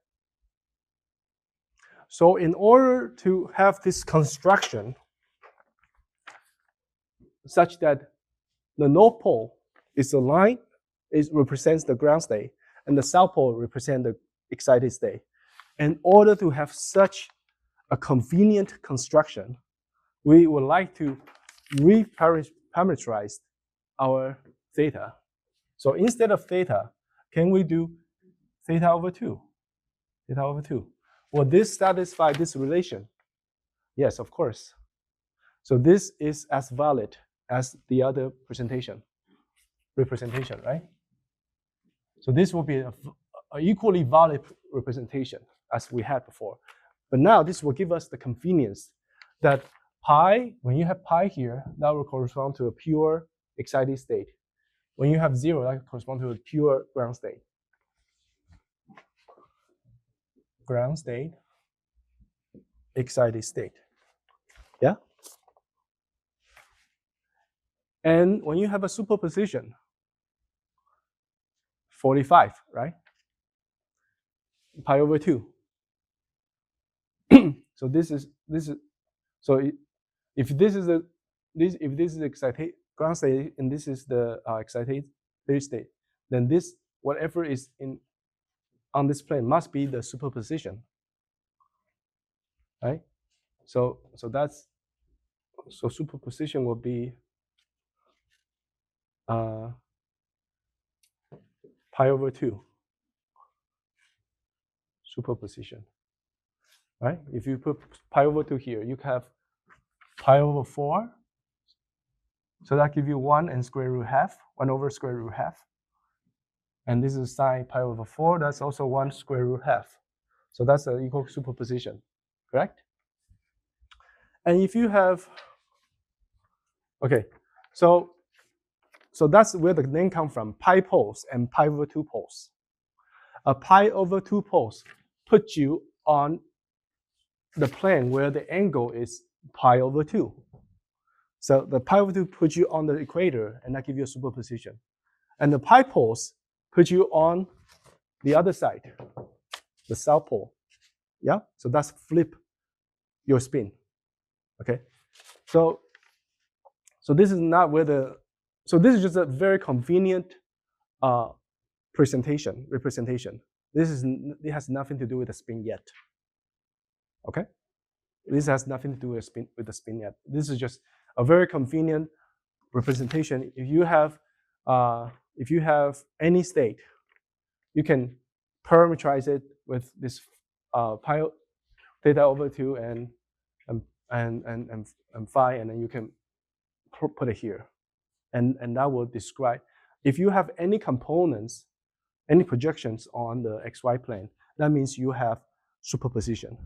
So in order to have this construction such that the north pole is aligned, it represents the ground state, and the south pole represents the excited state. In order to have such a convenient construction, we would like to reparameterize our theta. So instead of theta, can we do theta over 2? Theta over 2. Will this satisfy this relation? Yes, of course. So this is as valid as the other representation, right? So this will be an equally valid representation as we had before. But now this will give us the convenience that pi, when you have pi here, that will correspond to a pure excited state. When you have 0, that corresponds to a pure ground state. Ground state, excited state. Yeah? And when you have a superposition, 45, right? Pi over 2. So this is so if this is excited ground state and this is the excited state, then this whatever is on this plane must be the superposition, right? So superposition will be pi over 2 superposition, right? If you put pi over 2 here, you have pi over 4. So that gives you 1 and square root half, 1 over square root half. And this is sine pi over 4. That's also 1 square root half. So that's an equal superposition, correct? And if you have, okay, so that's where the name comes from, pi poles and pi over 2 poles. A pi over 2 poles puts you on the plane where the angle is pi over 2. So the pi over 2 puts you on the equator, and that gives you a superposition. And the pi poles put you on the other side, the south pole. Yeah? So that's flip your spin. Okay? So this is not where so this is just a very convenient representation. It has nothing to do with the spin yet. Okay? This has nothing to do with the spin yet. This is just a very convenient representation. If you have any state, you can parameterize it with this pi theta over 2 and phi, and then you can put it here, and that will describe. If you have any components, any projections on the xy plane, that means you have superposition.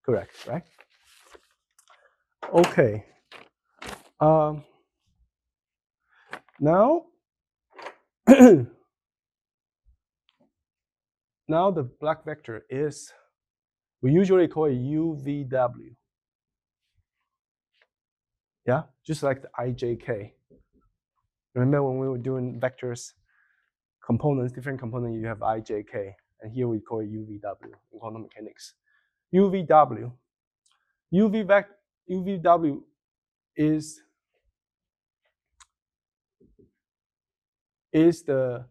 Correct, right? Okay. Now, now the black vector is, we usually call it UVW. Yeah, just like the IJK. Remember when we were doing vectors, components, different components, you have IJK, and here we call it UVW in quantum mechanics. UVW. UVW is the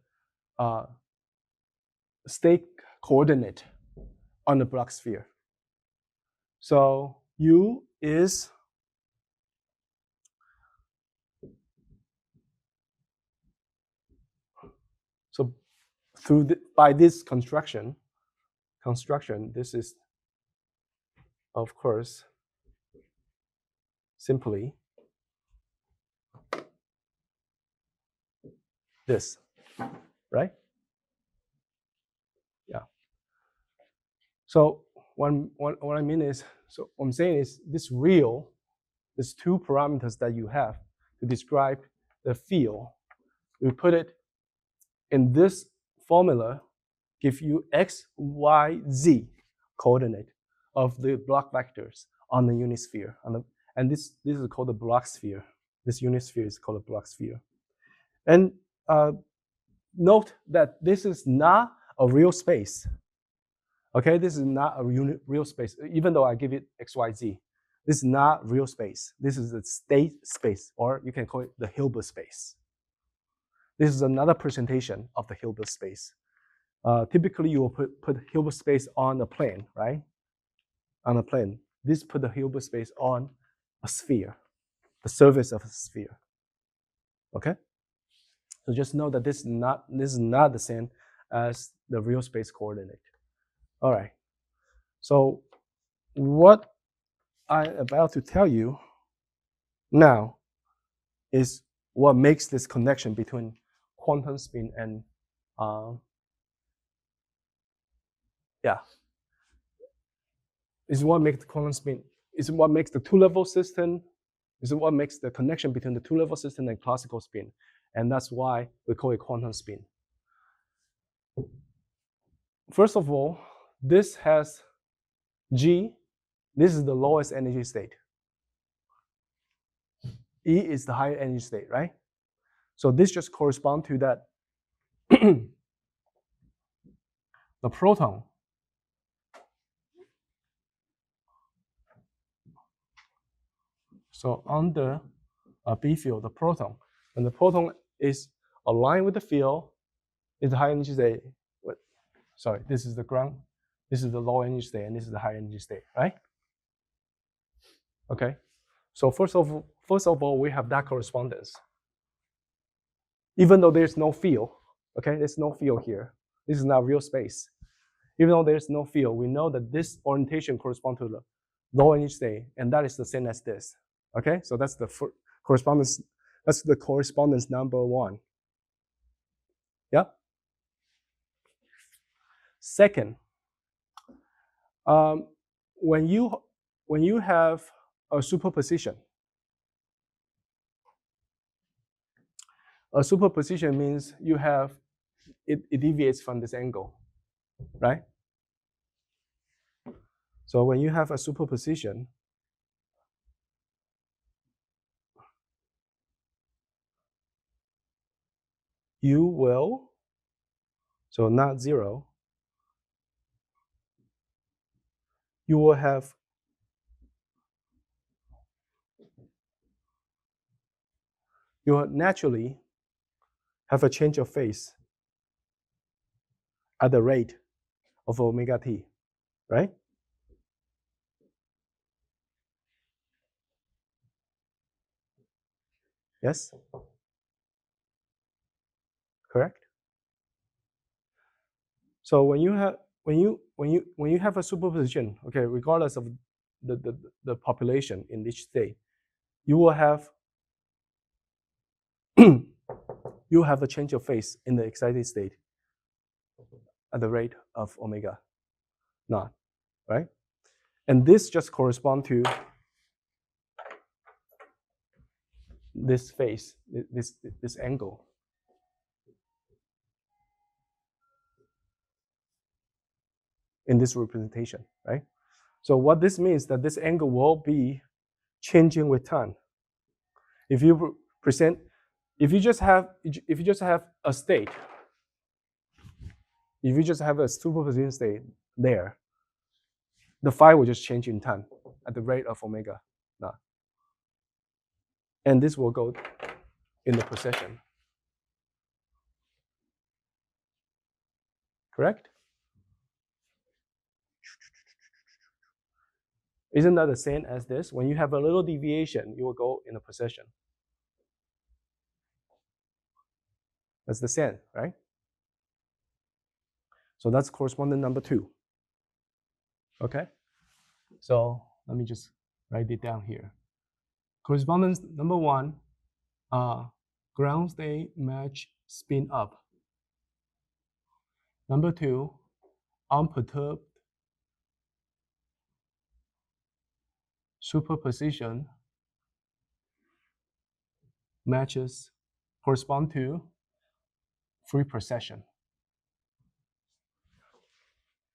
state coordinate on the Bloch sphere. So U is by this construction, this is, of course, simply this, right? Yeah. So what I mean is, so what I'm saying is this these two parameters that you have to describe the field, we put it in this formula, give you x, y, z coordinate of the Bloch vectors on the unit sphere. And this is called the Bloch sphere. This unit sphere is called a Bloch sphere. And note that this is not a real space. Okay, this is not a real space, even though I give it x, y, z. This is not real space. This is a state space, or you can call it the Hilbert space. This is another presentation of the Hilbert space. Typically, you will put Hilbert space on a plane, right? On a plane. This put the Hilbert space on a sphere, the surface of a sphere. Okay? So just know that this is not the same as the real space coordinate. All right. So what I'm about to tell you now is what makes this connection between quantum spin and is what makes the quantum spin, is what makes the two-level system, is what makes the connection between the two-level system and classical spin. And that's why we call it quantum spin. First of all, this has G, this is the lowest energy state. E is the higher energy state, right? So this just corresponds to that the proton so under a B field, the proton, when the proton is aligned with the field, is the high energy state. Sorry, this is the ground, this is the low energy state, and this is the high energy state, right? Okay. So first of all, we have that correspondence. Even though there's no field, okay, there's no field here. This is not real space. Even though there's no field, we know that this orientation corresponds to the low energy state, and that is the same as this. Okay, so that's the correspondence. That's the correspondence number one. Yeah. Second, when you have a superposition means you have it deviates from this angle, right? So when you have a superposition, you will, so not zero, you will naturally have a change of phase at the rate of omega t, right? Yes? Correct? So when you have a superposition, okay, regardless of the population in each state, you will have you have a change of phase in the excited state at the rate of omega naught, right? And this just corresponds to this phase, this angle. In this representation, right? So what this means that this angle will be changing with time. If you just have a state, if you just have a superposition state there, the phi will just change in time at the rate of omega naught. And this will go in the precession. Correct? Isn't that the same as this? When you have a little deviation, you will go in a precession. That's the same, right? So that's correspondence number 2. Okay? So let me just write it down here. Correspondence number 1, ground state match spin up. Number 2, unperturbed superposition matches correspond to free precession.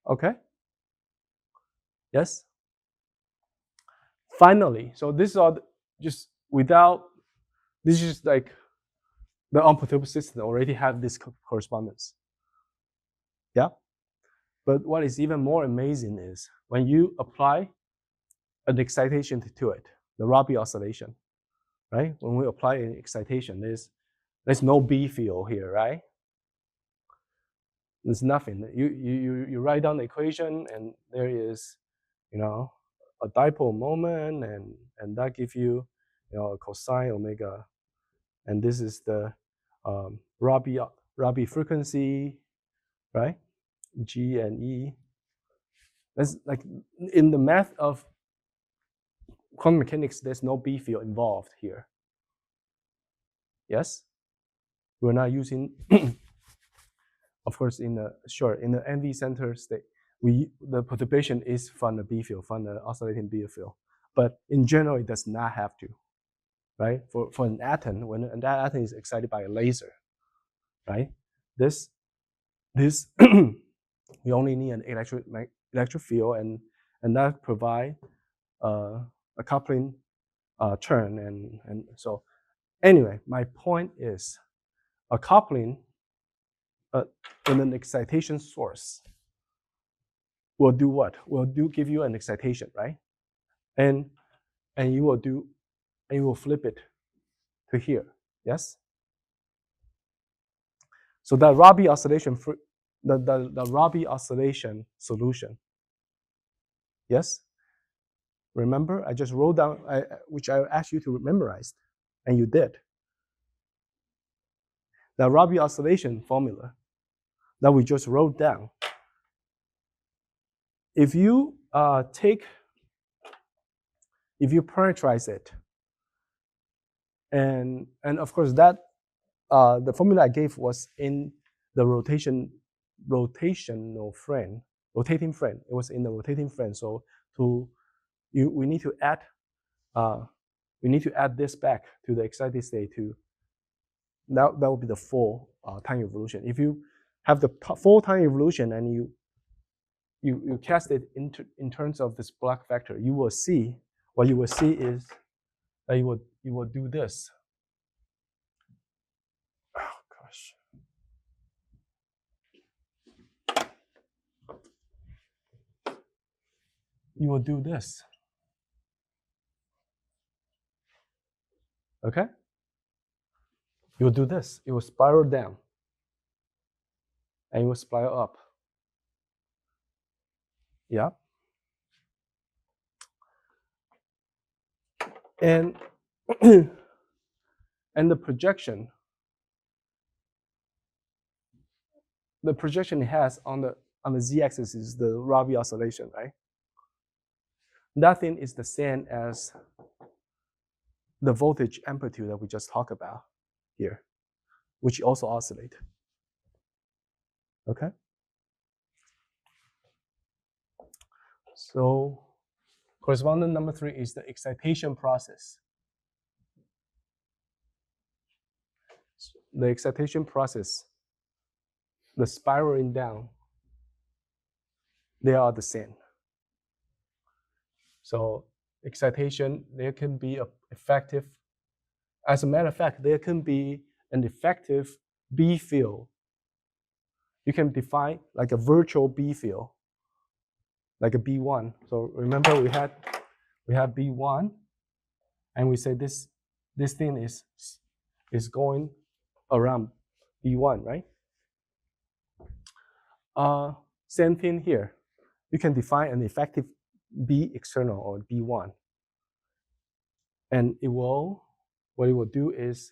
Okay? Yes? Finally, so this is all just without, this is just like the unperturbed system already have this correspondence. Yeah? But what is even more amazing is when you apply an excitation to it, the Rabi oscillation, right? When we apply an excitation, there's no B field here, right? There's nothing. You write down the equation, and there is, a dipole moment, and that gives you, a cosine omega, and this is the Rabi frequency, right? G and E. That's like in the math of quantum mechanics, there's no B field involved here. Yes? We're not using, of course, in the NV center state, the perturbation is from the B field, from the oscillating B field. But in general, it does not have to, right? For an atom, when that atom is excited by a laser, right? This we only need an electric field, and that provide a coupling turn, and so anyway, my point is a coupling in an excitation source will do what? Will give you an excitation, right? And you will flip it to here. Yes. So that Rabi oscillation the Rabi oscillation solution. Yes. Remember, I just wrote down which I asked you to memorize, and you did. The Rabi oscillation formula that we just wrote down. If you parameterize it, and of course that the formula I gave was in the rotating frame. It was in the rotating frame. So we need to add this back to the excited state to that will be the full time evolution. If you have the full time evolution and you cast it in terms of this block vector, you will see what you will see is that you will do this. Oh gosh. You will do this. Okay? You will do this. It will spiral down. And it will spiral up. Yeah. And and the projection it has on the z-axis is the Rabi oscillation, right? That thing is the same as the voltage amplitude that we just talked about here, which also oscillate. Okay? So correspondence number 3 is the excitation process. The excitation process, the spiraling down, they are the same. So excitation, there can be effective, as a matter of fact, there can be an effective B field. You can define like a virtual B field like a B1. So remember we had B1, and we say this thing is going around B1, right? Same thing here. You can define an effective B external or B1, and what it will do is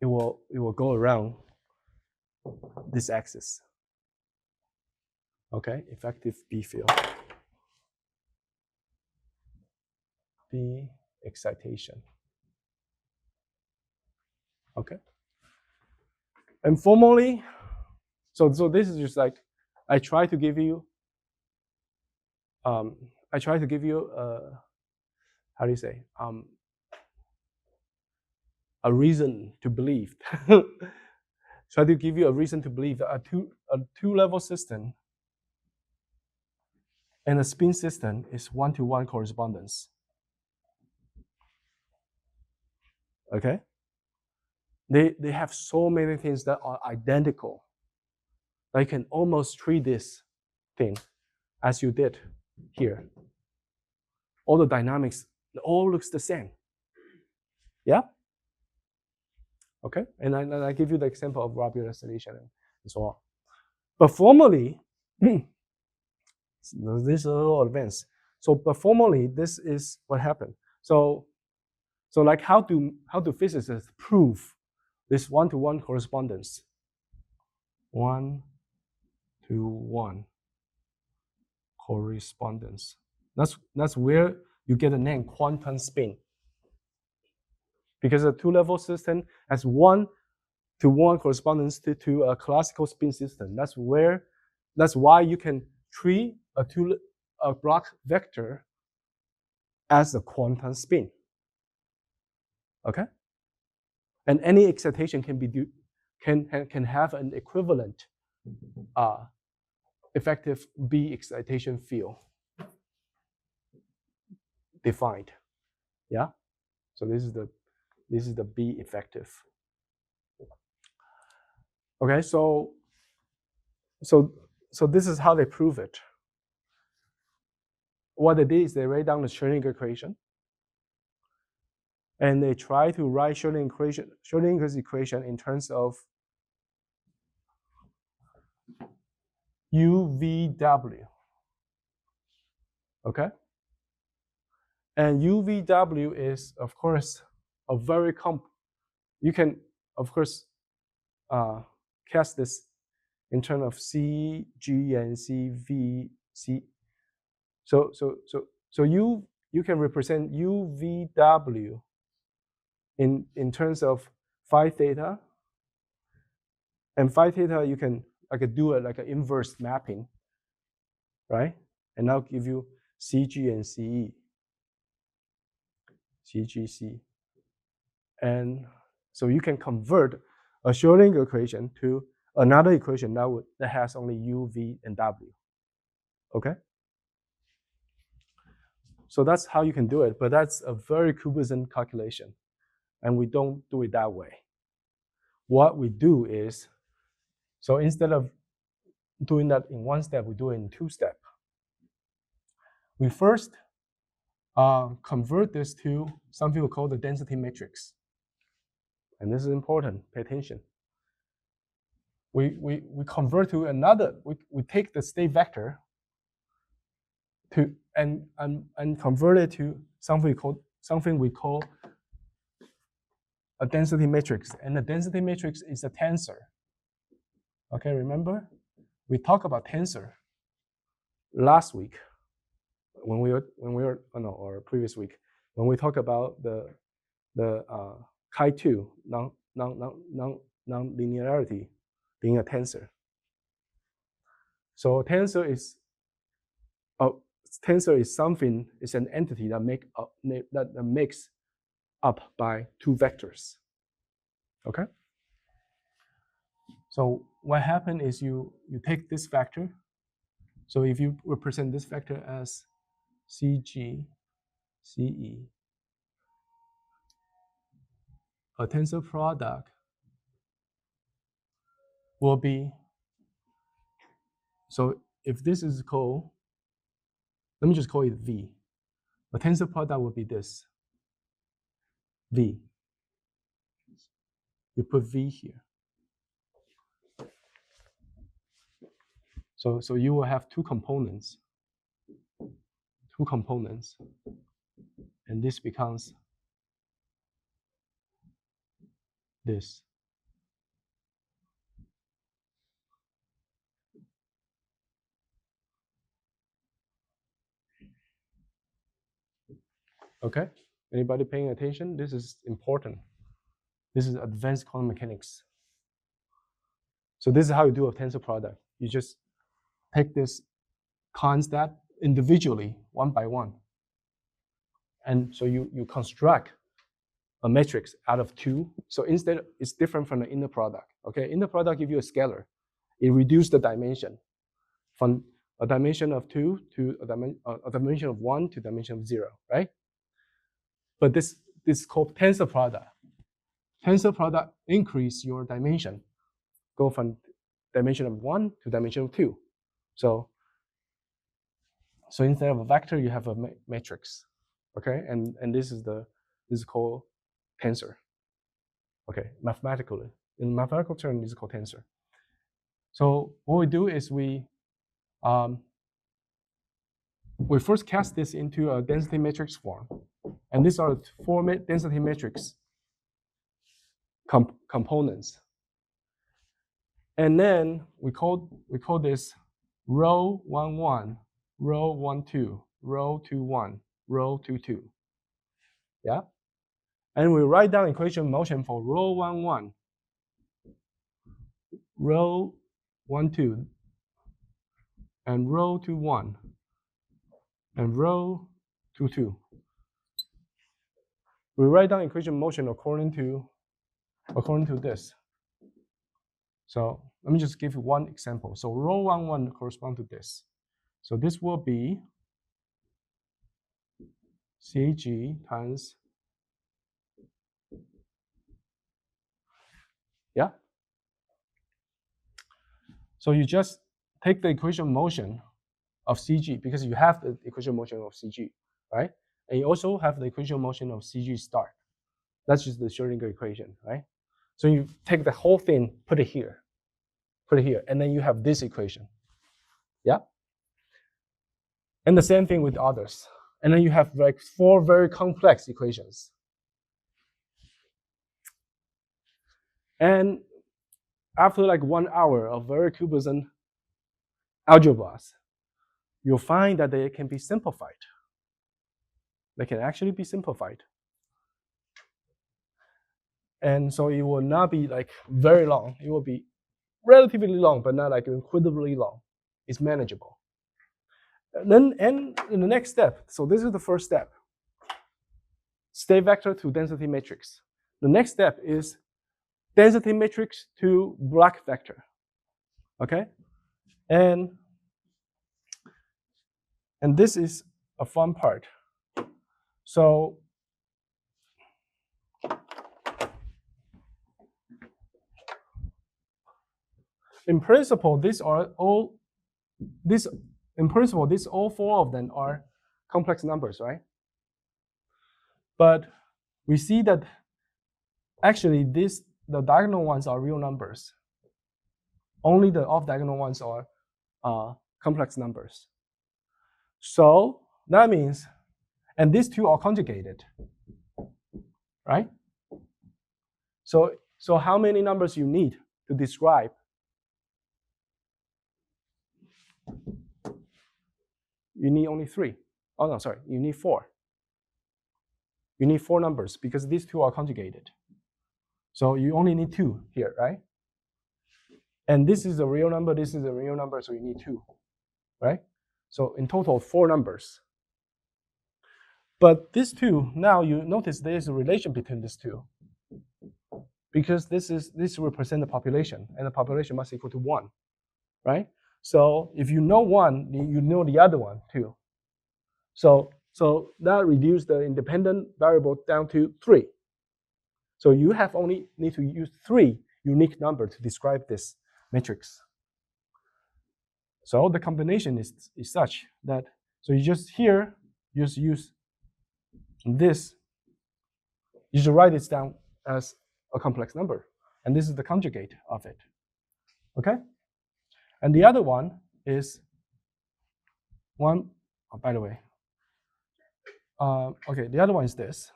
it will go around this axis. Okay, effective B field. B excitation. Okay. And formally, so this is just like I try to give you how do you say, a reason to believe. Try to give you a reason to believe that a two-level system and a spin system is one-to-one correspondence. Okay? They have so many things that are identical. I can almost treat this thing as you did here. All the dynamics, it all looks the same. Yeah? Okay? And I give you the example of Rabier oscillation and so on. But formally, this is a little advanced. So, but formally, this is what happened. So like how do physicists prove this one-to-one correspondence? One-to-one correspondence. That's where you get the name quantum spin. Because a two-level system has one-to-one correspondence to a classical spin system. That's why you can treat a Bloch vector as a quantum spin. Okay? And any excitation can have an equivalent effective B excitation field defined. Yeah? So this is the B effective. Okay, so this is how they prove it. What they did is they write down the Schrödinger equation, and they try to write Schrödinger's equation in terms of UVW. Okay, and UVW is, of course, a very you can, of course, cast this in terms of C, G, and C, V, C. So you can represent UVW in terms of phi theta, and phi theta you can do it like an inverse mapping, right? And I'll give you CG and CE, CGC, and so you can convert a Schrödinger equation to another equation that has only U, V, and W. Okay. So that's how you can do it, but that's a very cumbersome calculation, and we don't do it that way. What we do is, so instead of doing that in one step, we do it in two steps. We first convert this to something we call the density matrix, and this is important. Pay attention. We convert to another. We take the state vector to and convert it to something we call a density matrix, and the density matrix is a tensor. Okay, remember we talked about tensor last week when we were or previous week when we talked about the chi2 non-linearity being a tensor. So tensor is something, is an entity that makes up by two vectors. Okay. So what happened is you take this vector. So if you represent this vector as CG, CE, a tensor product will be, so if this is called Let me just call it V. The tensor product will be this, V. You put V here. So you will have two components, and this becomes this. Okay, anybody paying attention? This is important. This is advanced quantum mechanics. So this is how you do a tensor product. You just take this concept individually, one by one. And so you construct a matrix out of two. So instead, it's different from the inner product. Okay, inner product give you a scalar. It reduces the dimension from a dimension of 2 to a dimension of 1 to dimension of 0, right? But this is called tensor product. Tensor product increase your dimension, go from dimension of 1 to dimension of 2. So instead of a vector, you have a matrix, okay? And this is called tensor. Okay, mathematically, in mathematical terms, this is called tensor. So what we do is we first cast this into a density matrix form, and these are 4 density matrix components. And then we call this row 1, 1, row 1, 2, row 2, 1, row 2, 2. Yeah? And we write down equation of motion for row 1, 1, row 1, 2, and row 2, 1, and row 2, 2. We write down equation of motion according to this. So let me just give you one example. So row 1, 1 corresponds to this. So this will be CAG times, yeah? So you just take the equation of motion of CG, because you have the equation of motion of CG, right? And you also have the equation of motion of CG star. That's just the Schrodinger equation, right? So you take the whole thing, put it here, and then you have this equation, yeah? And the same thing with others. And then you have like 4 very complex equations. And after like 1 hour of very cubism algebras, you'll find that they can be simplified. They can actually be simplified. And so it will not be like very long. It will be relatively long, but not like incredibly long. It's manageable. And then in the next step, so this is the first step, state vector to density matrix. The next step is density matrix to block vector, okay? And this is a fun part. So in principle, these all 4 of them are complex numbers, right? But we see that actually the diagonal ones are real numbers. Only the off-diagonal ones are complex numbers. So that means, and these two are conjugated, right? So how many numbers you need to describe? You need only 3. Oh no, sorry, you need 4. You need 4 numbers because these two are conjugated. So you only need 2 here, right? And this is a real number, this is a real number, so you need 2, right? So in total, 4 numbers. But these two, now you notice there is a relation between these two, because this represents the population, and the population must equal to 1, right? So if you know 1, you know the other one too. So that reduces the independent variable down to 3. So you have only need to use 3 unique numbers to describe this matrix. So the combination is such that, So you just here, you just use this. You should write this down as a complex number. And this is the conjugate of it. Okay? And the other one is one, oh, by the way. Okay, the other one is this.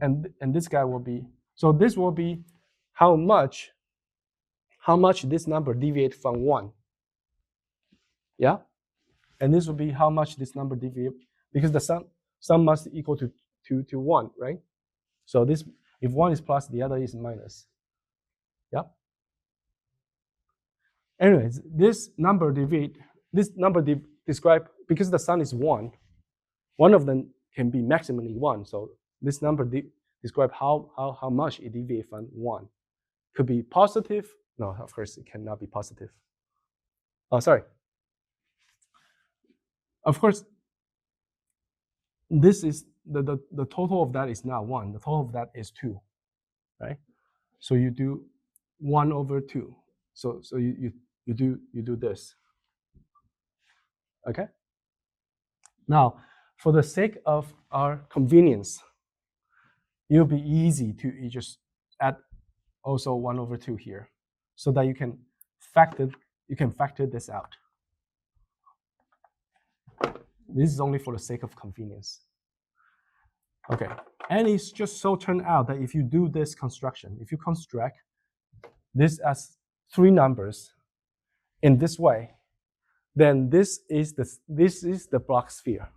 And this guy will be, so this will be how much this number deviates from 1. Yeah? And this will be how much this number deviates, because the sum must equal to 1, right? So this, if 1 is plus, the other is minus. Yeah? Anyways, this number describe, because the sum is 1, one of them can be maximally 1. So this number describe how much it deviates from 1. Could be positive. No, of course it cannot be positive. Oh, sorry. Of course, this is the total of that is not 1. The total of that is 2, right? So you do 1 over 2. So you do this. Okay. Now, for the sake of our convenience, it'll be easy to just add also 1 over 2 here, so that you can factor this out. This is only for the sake of convenience. Okay, and it's just so turned out that if you do this construction, if you construct this as 3 numbers in this way, then this is the Bloch sphere.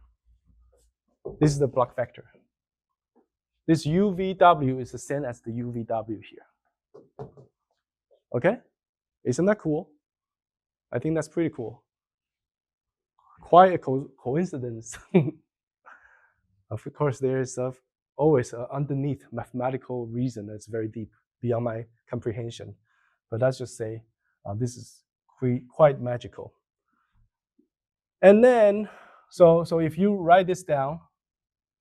This is the Bloch vector. This UVW is the same as the UVW here. Okay? Isn't that cool? I think that's pretty cool. Quite a coincidence. Of course, there is always an underneath mathematical reason that's very deep, beyond my comprehension. But let's just say this is quite magical. And then, so if you write this down,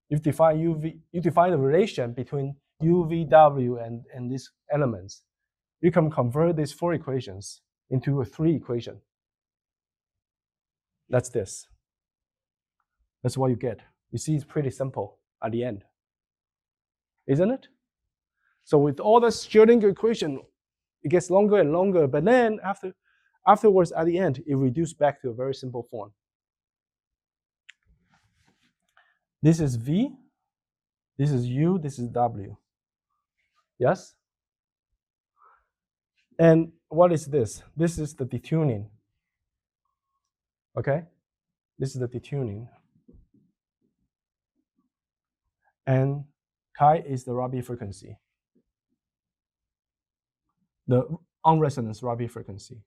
you define the relation between UVW and these elements. You can convert these 4 equations into a 3 equation. That's this. That's what you get. You see, it's pretty simple at the end, isn't it? So with all the Schrödinger equation, it gets longer and longer, but then afterwards, at the end, it reduces back to a very simple form. This is V, this is U, this is W. Yes? And what is this? This is the detuning. Okay? This is the detuning. And chi is the Rabi frequency, the on-resonance Rabi frequency.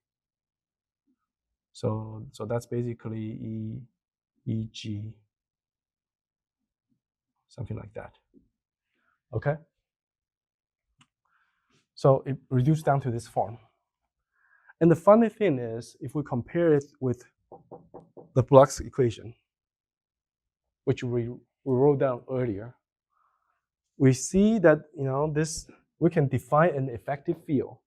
So that's basically EG, something like that. Okay? So it reduced down to this form. And the funny thing is, if we compare it with the Bloch's equation, which we wrote down earlier, we see that we can define an effective field.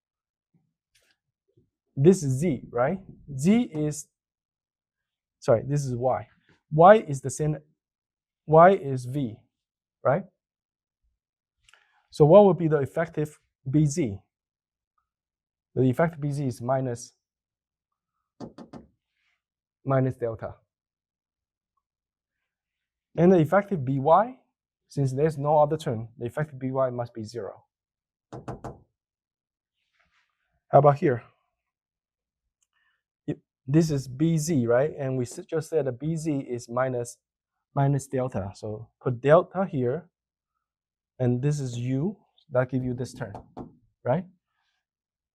This is Z, right? This is Y. Y is the same, Y is V, right? So what would be the effective BZ? The effective BZ is minus delta. And the effective BY, since there's no other term, the effective BY must be 0. How about here? This is BZ, right? And we just said that BZ is minus delta. So put delta here, and this is U, that gives you this term, right?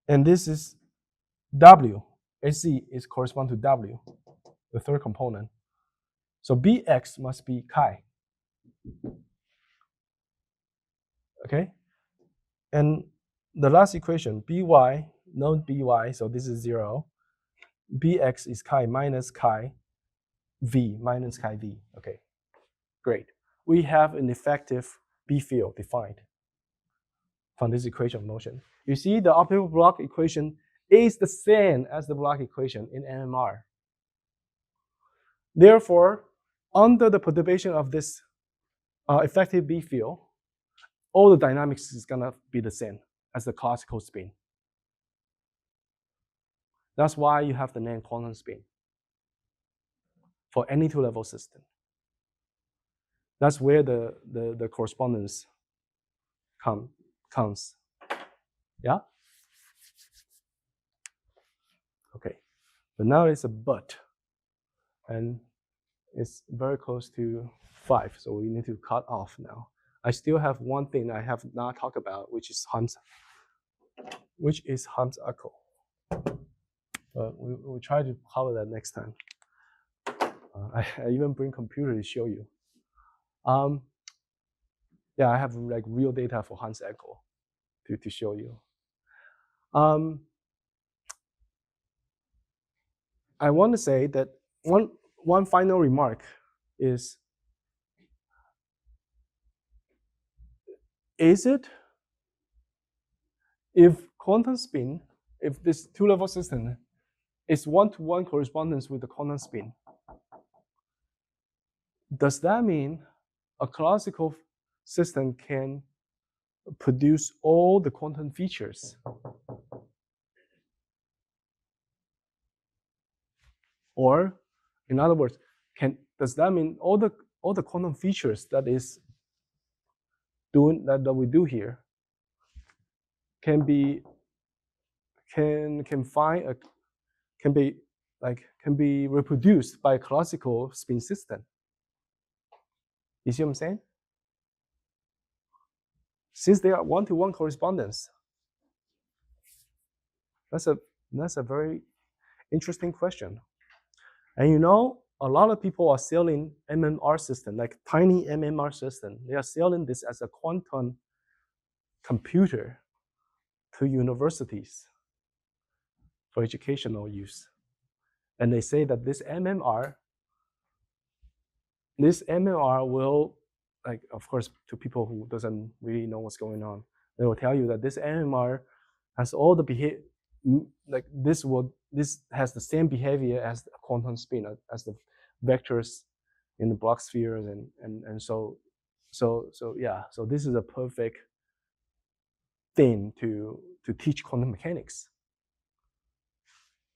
And this is W. HC is correspond to W, the third component. So Bx must be chi. Okay? And the last equation, By, no By, so this is 0. Bx is chi minus chi V minus chi V. Okay, great. We have an effective B field defined from this equation of motion. You see, the optimal Bloch equation is the same as the Bloch equation in NMR. Therefore, under the perturbation of this effective B field, all the dynamics is gonna be the same as the classical spin. That's why you have the non-quantum spin for any two-level system. That's where the correspondence comes. Yeah? Okay, but now it's a but, and it's very close to 5, so we need to cut off now. I still have one thing I have not talked about, which is Helm's echo. But we'll try to cover that next time. I even bring computer to show you. Yeah, I have like real data for Helm's echo to show you. I want to say that one final remark is it if quantum spin, if this two-level system is one-to-one correspondence with the quantum spin, does that mean a classical system can produce all the quantum features? Or, in other words, does that mean all the quantum features that is doing that we do here can be reproduced by a classical spin system? You see what I'm saying? Since they are one-to-one correspondence, that's a very interesting question. And you know, a lot of people are selling MMR system, like tiny MMR system. They are selling this as a quantum computer to universities for educational use. And they say that this MMR will, like, of course, to people who doesn't really know what's going on, they will tell you that this MMR has all the behavior, like this has the same behavior as the quantum spin, as the vectors in the Bloch spheres, and so yeah. So this is a perfect thing to teach quantum mechanics.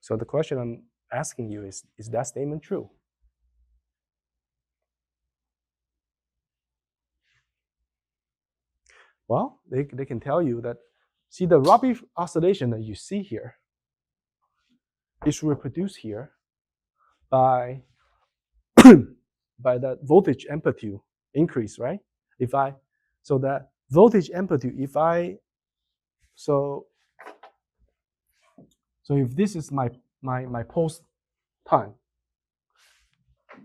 So the question I'm asking you is that statement true? Well, they can tell you that, see, the Rabi oscillation that you see here is reproduced here by by that voltage amplitude increase, right? So that voltage amplitude, so if this is my pulse time,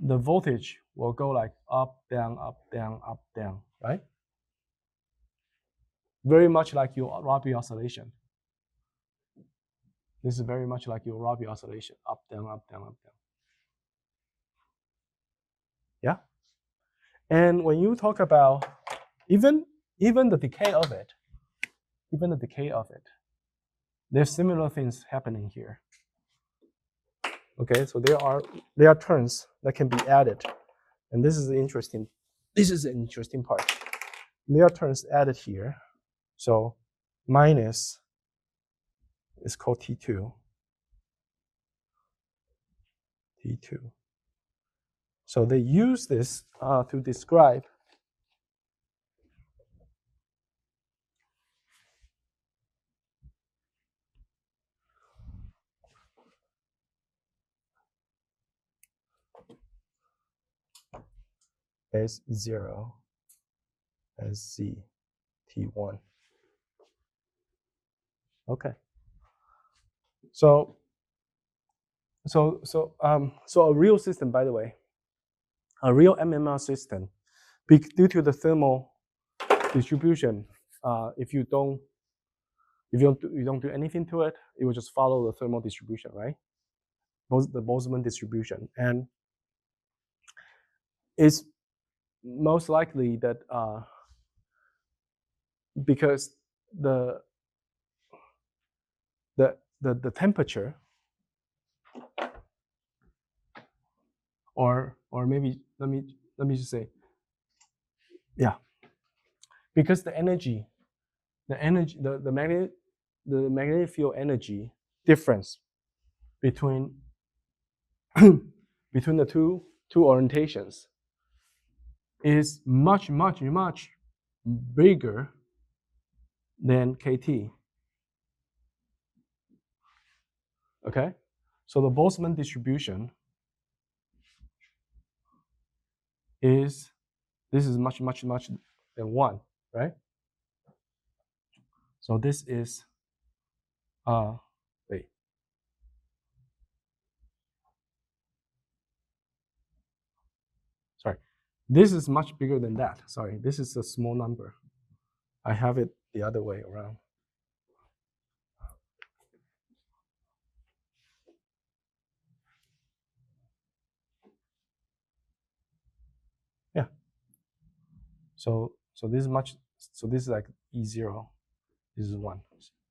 the voltage will go like up, down, up, down, up, down, right? Very much like your Rabi oscillation. This is very much like your Rabi oscillation, up, down, up, down, up, down. Yeah? And when you talk about even the decay of it, there's similar things happening here. Okay, so there are terms that can be added, and this is the interesting part. There are terms added here. So minus is called T2. So they use this to describe S0 as Z T1. Okay. So a real system, by the way, a real MMR system, due to the thermal distribution, if you don't do anything to it, it will just follow the thermal distribution, right? The Boltzmann distribution, and it's most likely that because the temperature, or maybe me just say, yeah, because the magnetic field energy difference between between the two orientations is much bigger than KT. Okay, so the Boltzmann distribution is much than 1, right? So this is wait. Sorry, this is much bigger than that. Sorry, this is a small number. I have it the other way around. Yeah. So this is much. So this is like E0. This is 1.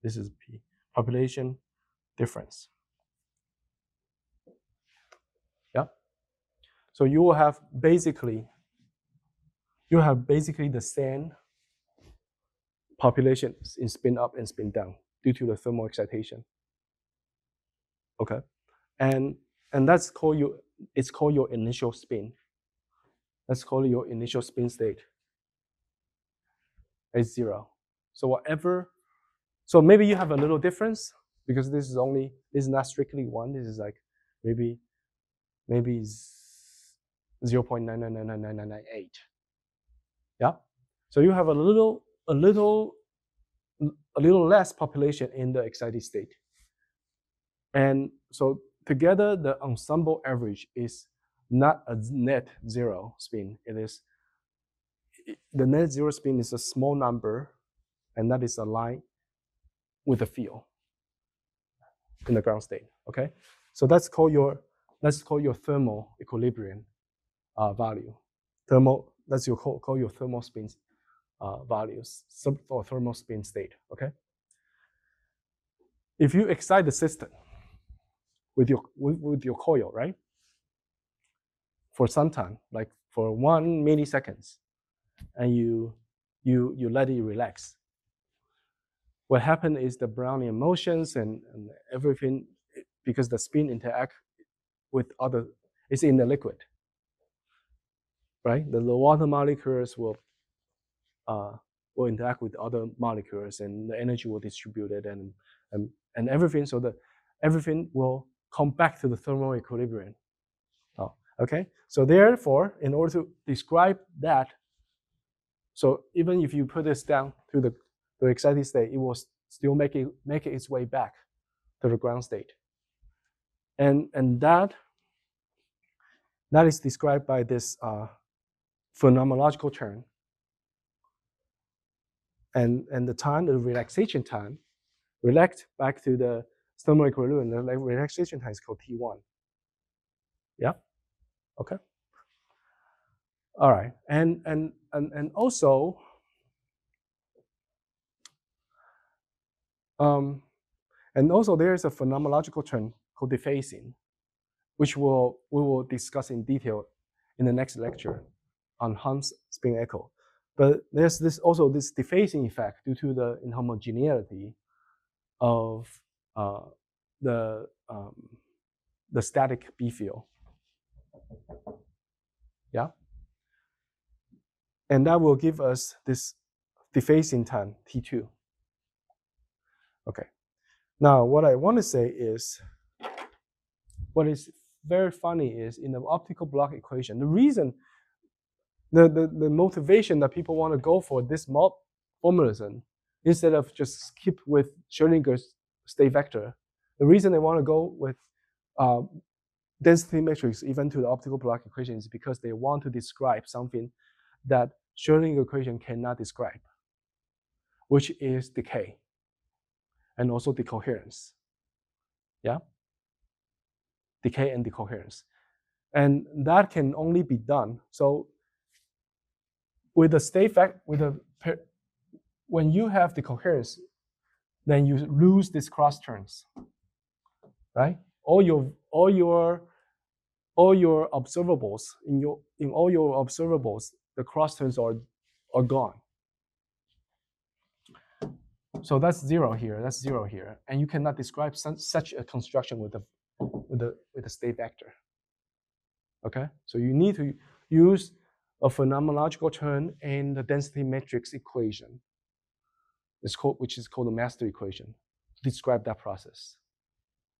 This is P. Population difference. Yeah. So you will have basically the same population in spin up and spin down due to the thermal excitation. Okay, and that's called your initial spin. Let's call it your initial spin state. It's 0. So whatever. So maybe you have a little difference because this is not strictly 1. This is like maybe 0.9999998. Yeah. So you have a little less population in the excited state. And so together the ensemble average is not a net 0 spin. The net 0 spin is a small number, and that is aligned with the field in the ground state. Okay, so that's called your thermal equilibrium value. That's call your thermal spin values or thermal spin state. Okay, if you excite the system with your coil, right, for some time, like for 1 milliseconds, and you let it relax, what happened is the Brownian motions and everything, because the spin interact with other, it's in the liquid, right? The water molecules will interact with other molecules, and the energy will distribute it, and everything, so that everything will come back to the thermal equilibrium. Okay, so therefore, in order to describe that, so even if you put this down to the excited state, it will still make its way back to the ground state, and that is described by this phenomenological term, and the relaxation time, relax back to the thermal equilibrium. The relaxation time is called T1. Yeah. Okay. All right, and also. And also there is a phenomenological term called dephasing, which we will discuss in detail in the next lecture on Hahn spin echo. But there's this dephasing effect due to the inhomogeneity of the static B field. Yeah, and that will give us this dephasing time T2. Okay. Now, what I want to say is, what is very funny is in the optical block equation, the reason, the motivation that people want to go for this formalism instead of just keep with Schrödinger's state vector, the reason they want to go with density matrix even to the optical block equation is because they want to describe something that Schrödinger equation cannot describe, which is decay and also decoherence. Yeah, decay and decoherence, and that can only be done. So with the state fact, when you have decoherence, then you lose these cross terms, right? All your all your observables in all your observables, the cross terms are gone. So that's 0 here. That's 0 here, and you cannot describe such a construction with a state vector. Okay, so you need to use a phenomenological term in the density matrix equation. Which is called the master equation, to describe that process.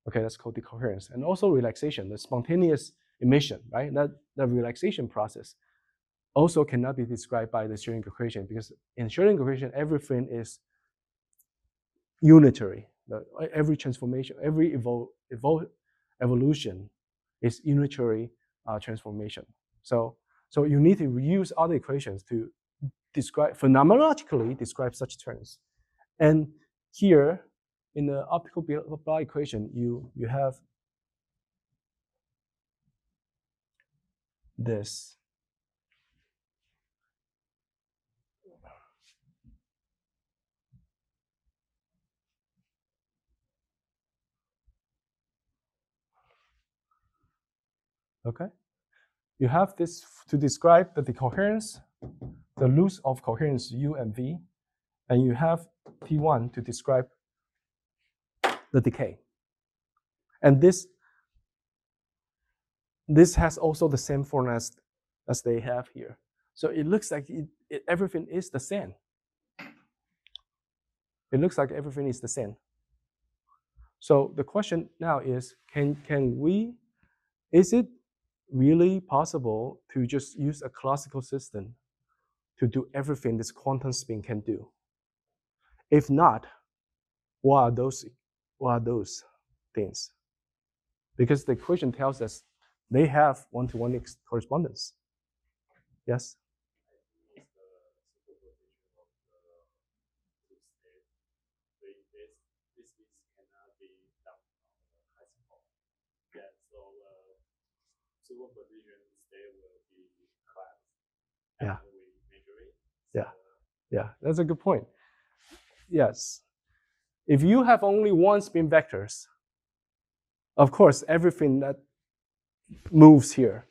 Okay, that's called decoherence, and also relaxation, the spontaneous emission, right? That relaxation process also cannot be described by the Schrödinger equation, because in Schrödinger equation, everything is unitary. Every transformation, every evolution is unitary transformation. So you need to use other equations to describe, phenomenologically describe such terms. And here in the optical blah equation, you have this. Okay, you have this to describe the decoherence, the loss of coherence U and V, and you have T1 to describe the decay. And this has also the same form as they have here. So it looks like everything is the same. It looks like everything is the same. So the question now is, is it really possible to just use a classical system to do everything this quantum spin can do? If not, what are those things? Because the equation tells us they have one-to-one correspondence. Yes? Superposition state will be collapsed. Yeah. We measure it. Yeah. Yeah, that's a good point. Yes. If you have only one spin vectors, of course, everything that moves here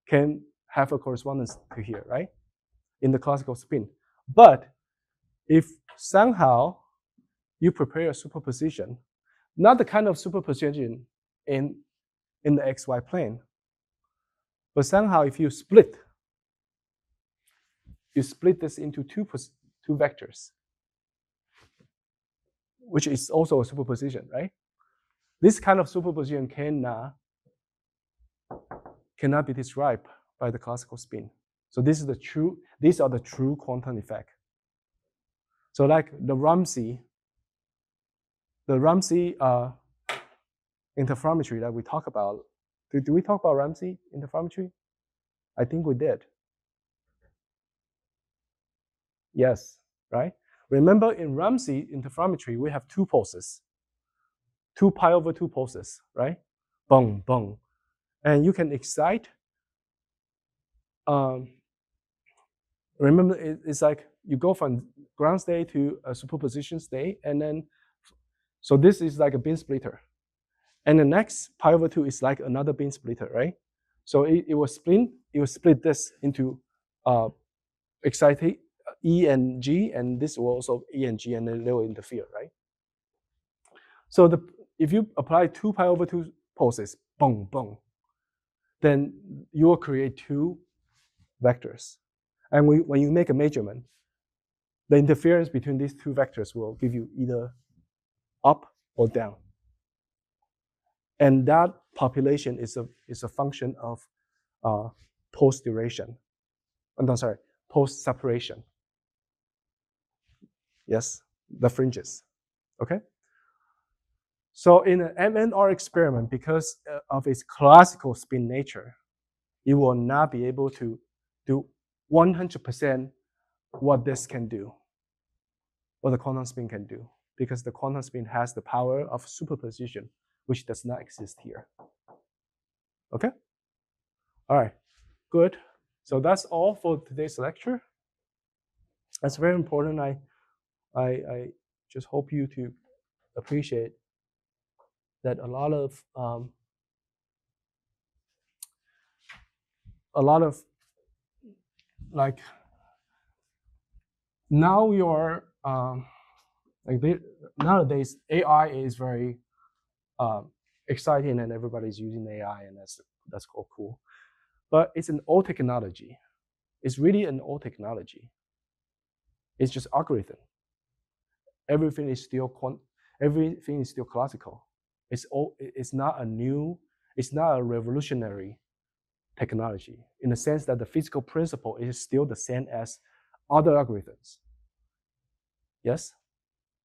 can have a correspondence to here, right? In the classical spin. But if somehow you prepare a superposition, not the kind of superposition in the XY plane, but somehow if you split this into two vectors, which is also a superposition, right? This kind of superposition cannot be described by the classical spin. So these are the true quantum effect. So like the Ramsey interferometry that we talk about. Do we talk about Ramsey interferometry? I think we did. Yes, right? Remember in Ramsey interferometry, we have two pulses, 2 pi/2 pulses, right? Bong, bong. And you can excite, remember it's like you go from ground state to a superposition state, and then, so this is like a beam splitter. And the next pi/2 is like another beam splitter, right? So it will split this into excited E and G, and this will also E and G, and then they will interfere, right? So if you apply 2 pi/2 pulses, boom, boom, then you will create two vectors. And when you make a measurement, the interference between these two vectors will give you either up or down. And that population is a function of post duration. I'm sorry, post separation. Yes, the fringes. Okay. So in an MNR experiment, because of its classical spin nature, it will not be able to do 100% what this can do, what the quantum spin can do, because the quantum spin has the power of superposition, which does not exist here. Okay? All right, good. So that's all for today's lecture. That's very important. I just hope you to appreciate that a lot of a lot of like now you're nowadays AI is very exciting and everybody's using AI and that's all cool. But it's an old technology. It's really an old technology. It's just algorithm. Everything is still classical. It's not a revolutionary technology in the sense that the physical principle is still the same as other algorithms. Yes?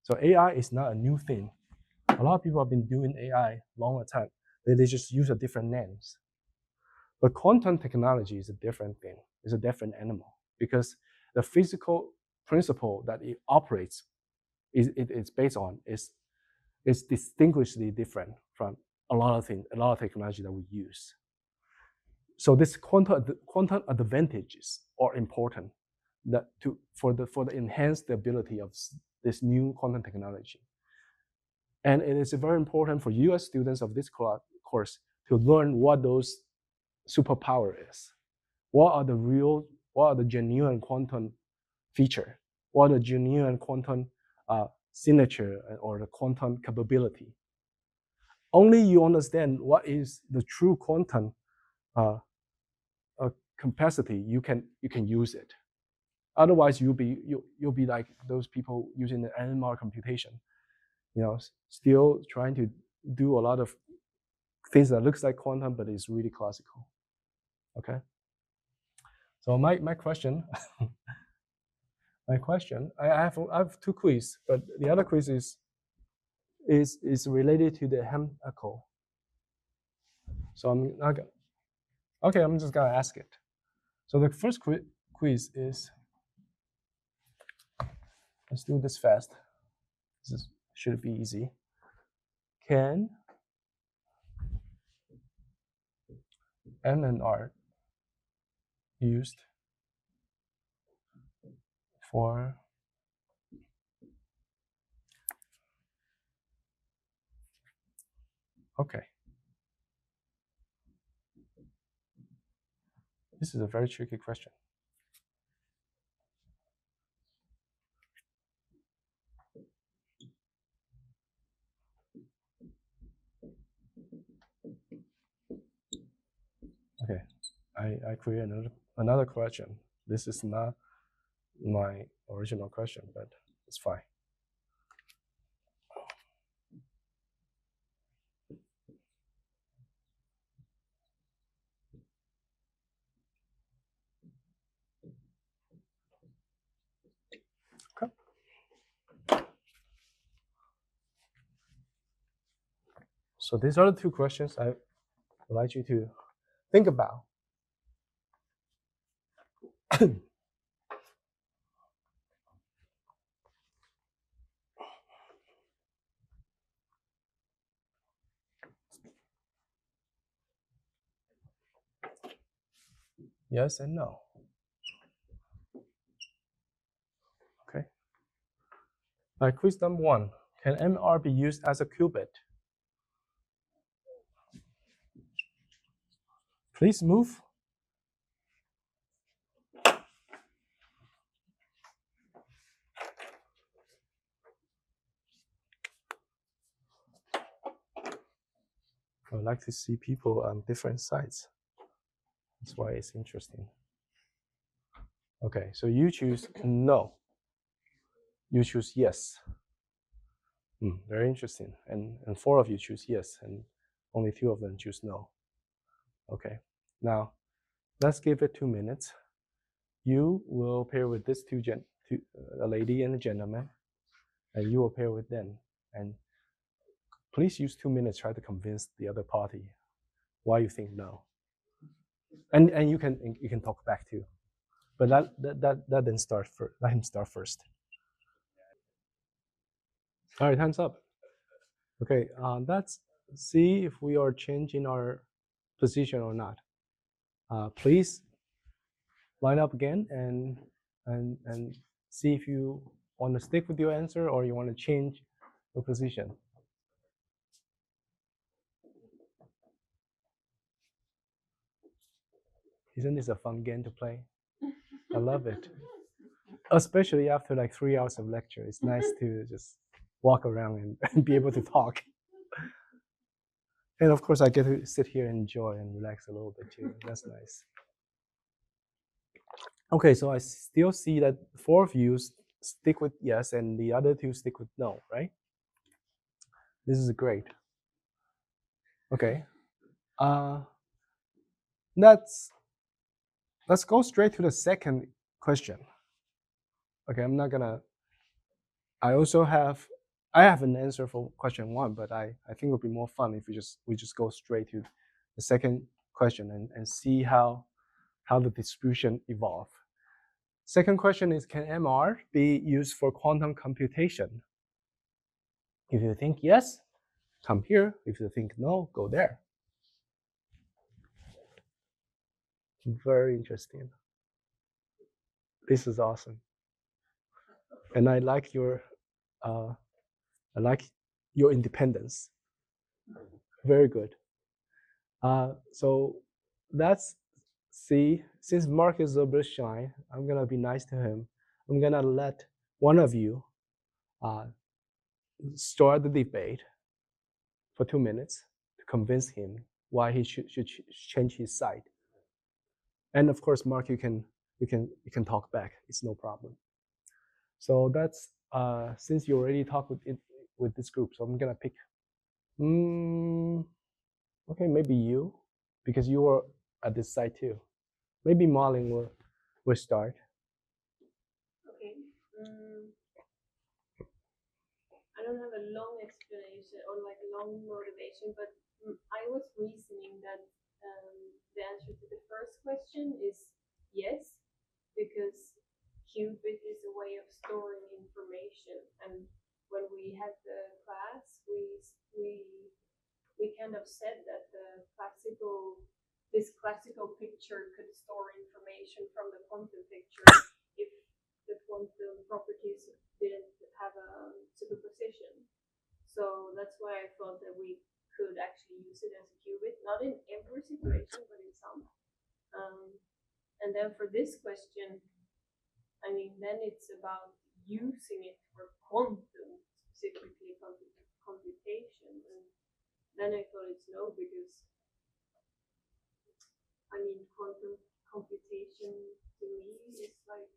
So AI is not a new thing. A lot of people have been doing AI longer time. They just use a different names. But quantum technology is a different thing. It's a different animal because the physical principle that it operates it's based on is distinguishedly different from a lot of technology that we use. So this quantum advantages are important for the enhanced ability of this new quantum technology. And it is very important for you as students of this course to learn what those superpower is. What are the genuine quantum feature? What are the genuine quantum signature or the quantum capability? Only you understand what is the true quantum capacity, you can use it. Otherwise, you'll be like those people using the NMR computation, still trying to do a lot of things that looks like quantum, but it's really classical. Okay. So my question, I have two quiz, but the other quiz is related to the Hem echo. So I'm not gonna. Okay, I'm just gonna ask it. So the first quiz is. Let's do this fast. This should be easy. Can N and R used for okay. This is a very tricky question. Okay, I create another question. This is not my original question, but it's fine. Okay. So these are the two questions I would like you to think about. Yes and no. Okay. All right, quiz number 1. Can MR be used as a qubit? Please move. I would like to see people on different sides. That's why it's interesting. Okay, so you choose no. You choose yes. Very interesting. And 4 of you choose yes, and only 2 of them choose no. Okay, now let's give it 2 minutes. You will pair with this a lady and a gentleman, and you will pair with them. And please use 2 minutes try to convince the other party why you think no. And you can talk back too, but let him start first. All right, hands up. Okay, let's see if we are changing our position or not. Please line up again and see if you want to stick with your answer or you want to change your position. Isn't this a fun game to play? I love it. Especially after like 3 hours of lecture. It's nice to just walk around and be able to talk. And of course, I get to sit here and enjoy and relax a little bit too. That's nice. Okay, so I still see that 4 of you stick with yes and the other 2 stick with no, right? This is great. Okay. Let's go straight to the second question. Okay, I'm not gonna. I have an answer for question 1, but I think it would be more fun if we just go straight to the second question and see how the distribution evolve. Second question is, can MR be used for quantum computation? If you think yes, come here. If you think no, go there. Very interesting. This is awesome. And I like your independence. Very good. So let's see. Since Mark is a bit shy, I'm gonna be nice to him. I'm gonna let one of you start the debate for 2 minutes to convince him why he should change his side. And of course, Mark, you can talk back. It's no problem. So that's since you already talked with this group, so I'm gonna pick. Okay, maybe you, because you were at this side too. Maybe Marlin will start. Okay. I don't have a long explanation or like a long motivation, but I was reasoning that the answer to the first question is yes, because qubit is a way of storing information, and when we had the class, we kind of said that this classical picture could store information from the quantum picture if the quantum properties didn't have a superposition. So that's why I thought that we could actually use it as a qubit, not in every situation, but in some. And then for this question, I mean, then it's about using it for quantum, specifically computation. And then I thought it's no, because I mean, quantum computation to me is like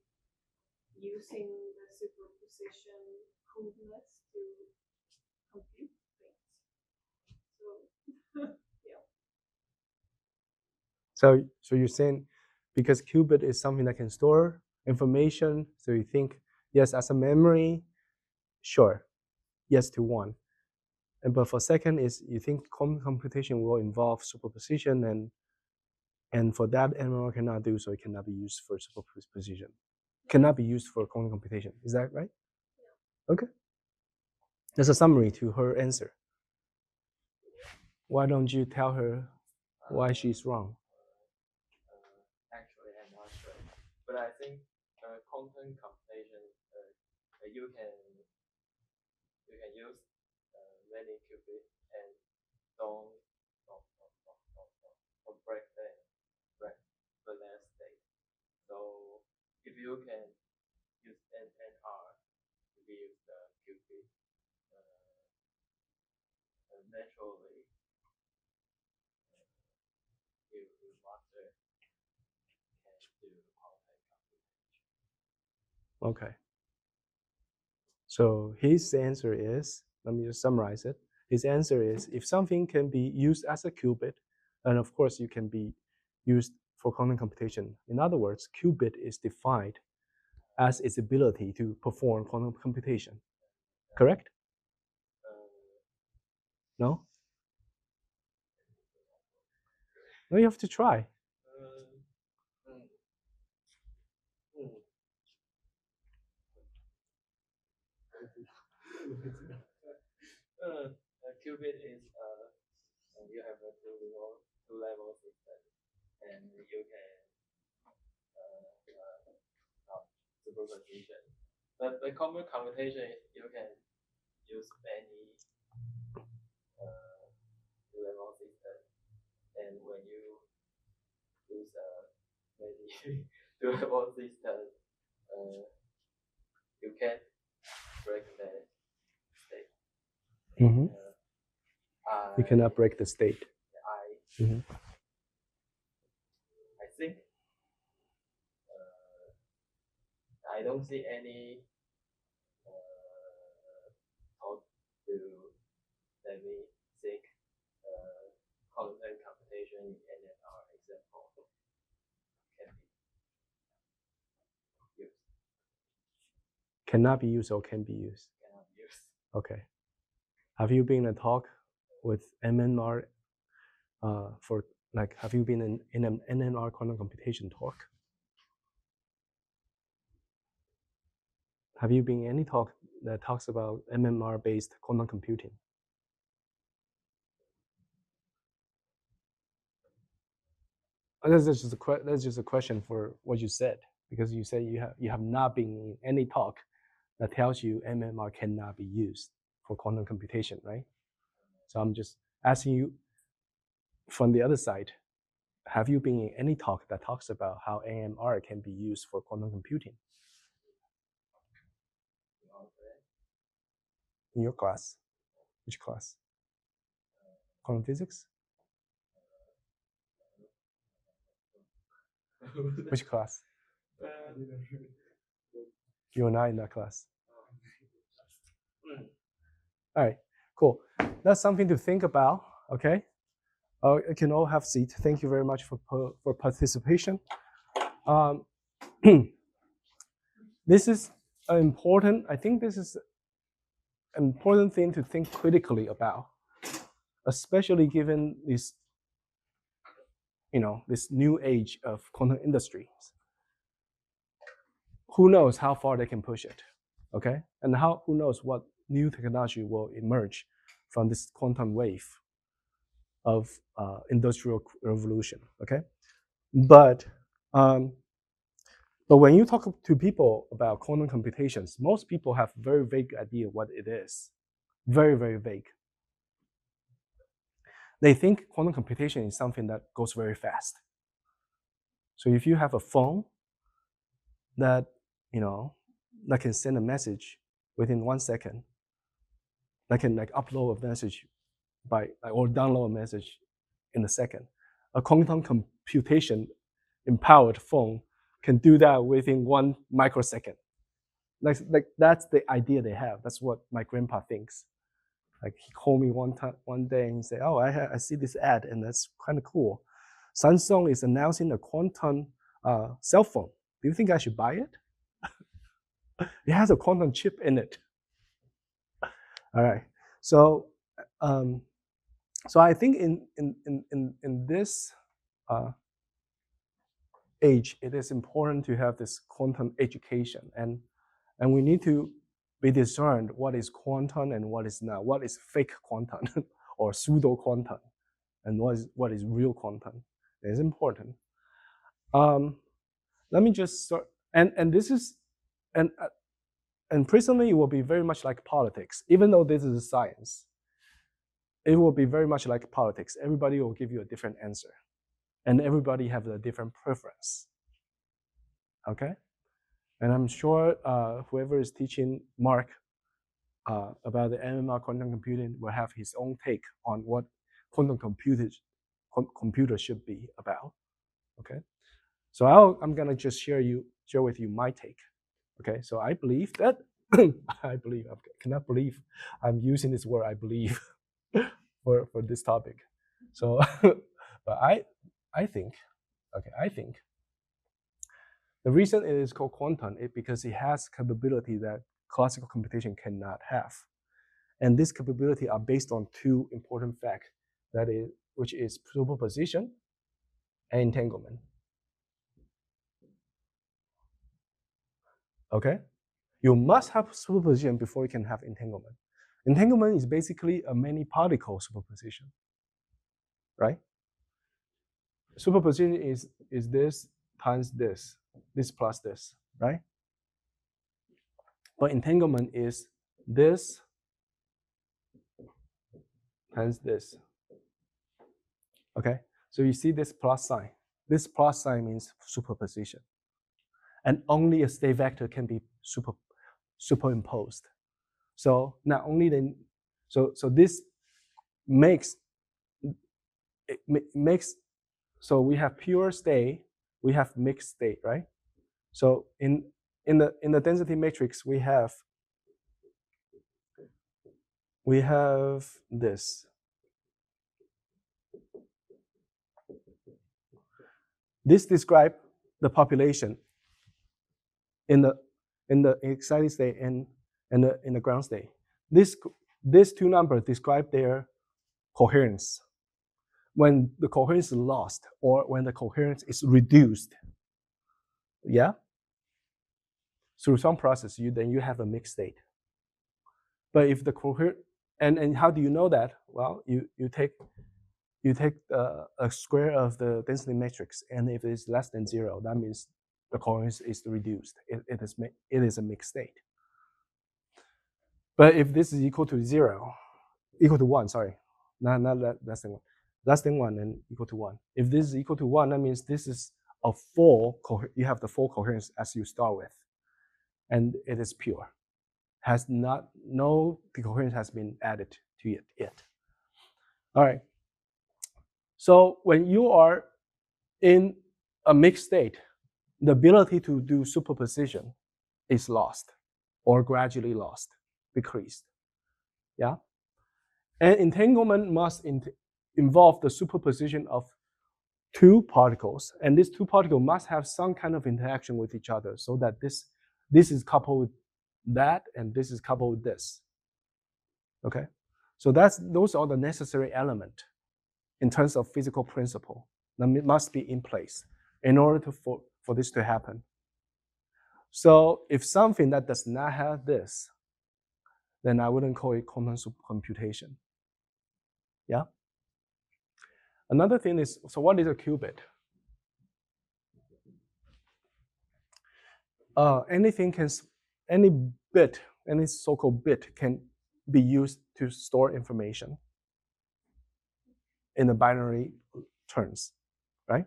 using the superposition coolness to compute things. So yeah. So you're saying because qubit is something that can store information, so you think yes as a memory, sure, yes to 1. But for second is you think quantum computation will involve superposition, and for that MR cannot do so, it cannot be used for superposition, cannot be used for quantum computation. Is that right? Yeah. Okay. There's a summary to her answer. Why don't you tell her why she's wrong? Actually, I'm not sure, but I think quantum computation you can use many qubits and don't break the last state. So if you can use NR to use the qubit, naturally you master can do quantum computation. Okay. So his answer is, let me just summarize it. His answer is, if something can be used as a qubit, then of course you can be used for quantum computation. In other words, qubit is defined as its ability to perform quantum computation. Correct? No? No, you have to try. Qubit is you have a two level system, and you can superposition. But the common computation you can use many two level system, and when you use do all these tests, you can break the state. Mm-hmm. You cannot break the state. I think I don't see any talk to let me think content computation in NMR example can be used. Cannot be used or can be used. Cannot be used. Okay. Have you been in a talk with MNR for like? Have you been in an NMR quantum computation talk? Have you been in any talk that talks about MMR-based quantum computing? That's just a question for what you said, because you say you have not been in any talk that tells you MMR cannot be used for quantum computation, right? So I'm just asking you from the other side, have you been in any talk that talks about how NMR can be used for quantum computing? In your class? Which class? Quantum physics? Which class? You are not in that class. All right, cool. That's something to think about, okay? You can all have a seat. Thank you very much for participation. This is important. I think this is an important thing to think critically about, especially given this, this new age of quantum industries. Who knows how far they can push it, okay? And who knows what new technology will emerge from this quantum wave of industrial revolution, okay? But when you talk to people about quantum computations, most people have very vague idea what it is. Very, very vague. They think quantum computation is something that goes very fast. So if you have a phone that, that can send a message within 1 second, that can upload a message or download a message in a second, a quantum computation empowered phone can do that within 1 microsecond. Like that's the idea they have. That's what my grandpa thinks. Like he called me one day and he said, "Oh, I see this ad and that's kind of cool. Samsung is announcing a quantum cell phone. Do you think I should buy it? It has a quantum chip in it." All right. So I think in this age, it is important to have this quantum education, and we need to be discerned what is quantum and what is not, what is fake quantum or pseudo quantum, and what is real quantum. It is important. Let me just start, and this is and presently it will be very much like politics, even though this is a science. It will be very much like politics. Everybody will give you a different answer, and everybody have a different preference. Okay, and I'm sure whoever is teaching Mark about the NMR quantum computing will have his own take on what quantum computer should be about. Okay, so I'm gonna just share with you my take. Okay, so I believe that I cannot believe I'm using this word. I believe for this topic. So, but I think the reason it is called quantum is because it has capability that classical computation cannot have, and this capability are based on two important facts, which is superposition and entanglement. Okay, you must have superposition before you can have entanglement. Entanglement is basically a many particle superposition, right? Superposition is this times this plus this, right? But entanglement is this times this. Okay, so you see this plus sign. this plus sign means superposition. And only a state vector can be superimposed. So not only then, so this makes, so we have pure state, we have mixed state, right? So in the density matrix, we have this. This describes the population in the excited state and in the ground state. These two numbers describe their coherence. When the coherence is lost or when the coherence is reduced, yeah, through some process, then you have a mixed state. But if the coherence, and how do you know that? Well, you take a square of the density matrix, and if it's less than 0, that means the coherence is reduced. It is a mixed state. But if this is equal to 0, equal to 1, sorry, not less than 1, less than 1 and equal to 1. If this is equal to 1, that means this is a full, you have the full coherence as you start with, and it is pure. Has not, no decoherence has been added to it yet. All right. So when you are in a mixed state, the ability to do superposition is lost or gradually lost, decreased. Yeah. And entanglement must involve the superposition of two particles, and these two particles must have some kind of interaction with each other, so that this is coupled with that, and this is coupled with this. Okay, so those are the necessary element in terms of physical principle that must be in place in order for this to happen. So if something that does not have this, then I wouldn't call it quantum supercomputation. Yeah. Another thing is, so what is a qubit? Any bit, any so-called bit can be used to store information in the binary terms, right?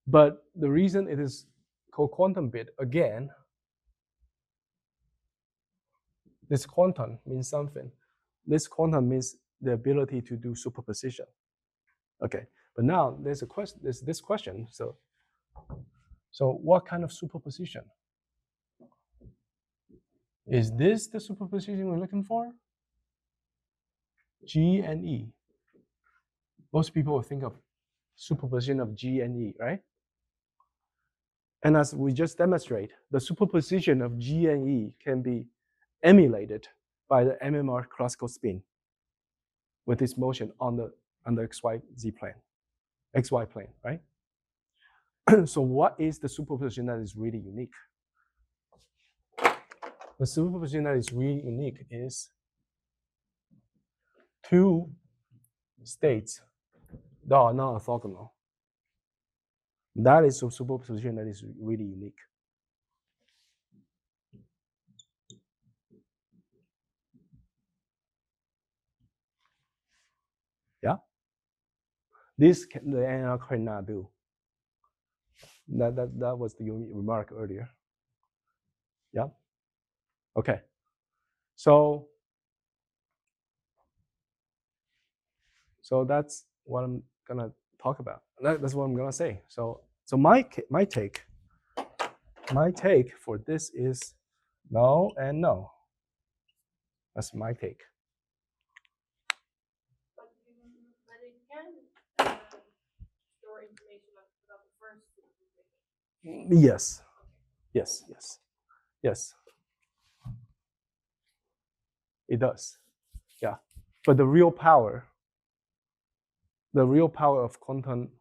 But the reason it is called quantum bit, again, this quantum means something. This quantum means the ability to do superposition. Okay, but now there's a question. There's this question. So what kind of superposition? Is this the superposition we're looking for? G and E. Most people will think of superposition of G and E, right? And as we just demonstrate, the superposition of G and E can be emulated by the MMR classical spin with its motion on the XY plane, right? So what is the superposition that is really unique? The superposition that is really unique is two states that are not orthogonal. That is a superposition that is really unique. Yeah? This the NR cannot do. That was the remark earlier. Yeah? Okay. So that's what I'm gonna talk about. That's what I'm gonna say. So my take for this is no and no. That's my take. But it can store information about the first superposition. Yes. Yes. Yes. Yes. It does. Yeah. But the real power of quantum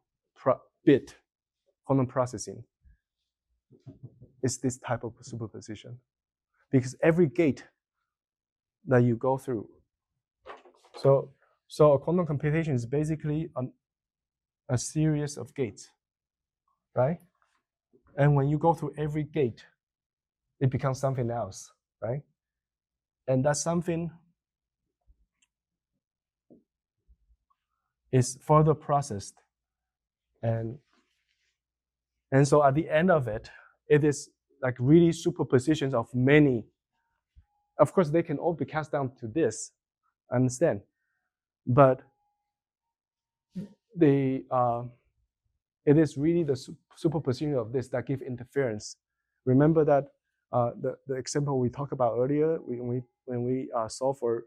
processing is this type of superposition, because every gate that you go through, so a quantum computation is basically a series of gates, right? And when you go through every gate, it becomes something else, right? And that something is further processed and And so at the end of it, it is like really superpositions of many. Of course, they can all be cast down to this, I understand. But it is really the superposition of this that give interference. Remember that the example we talked about earlier when we solve for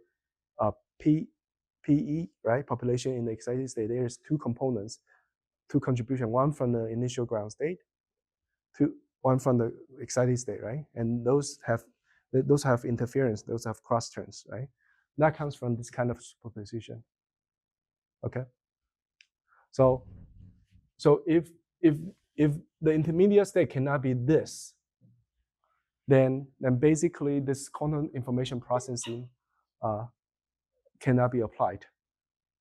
PE, right? Population in the excited state. There's two components, two contribution. One from the initial ground state, one from the excited state, right? And those have interference. Those have cross turns, right? That comes from this kind of superposition. Okay. So if the intermediate state cannot be this, then basically this quantum information processing cannot be applied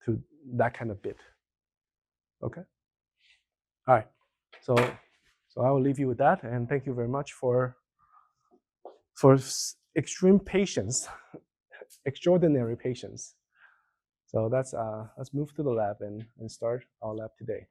to that kind of bit. Okay. All right. So I will leave you with that, and thank you very much for extreme patience, extraordinary patience. So let's move to the lab and start our lab today.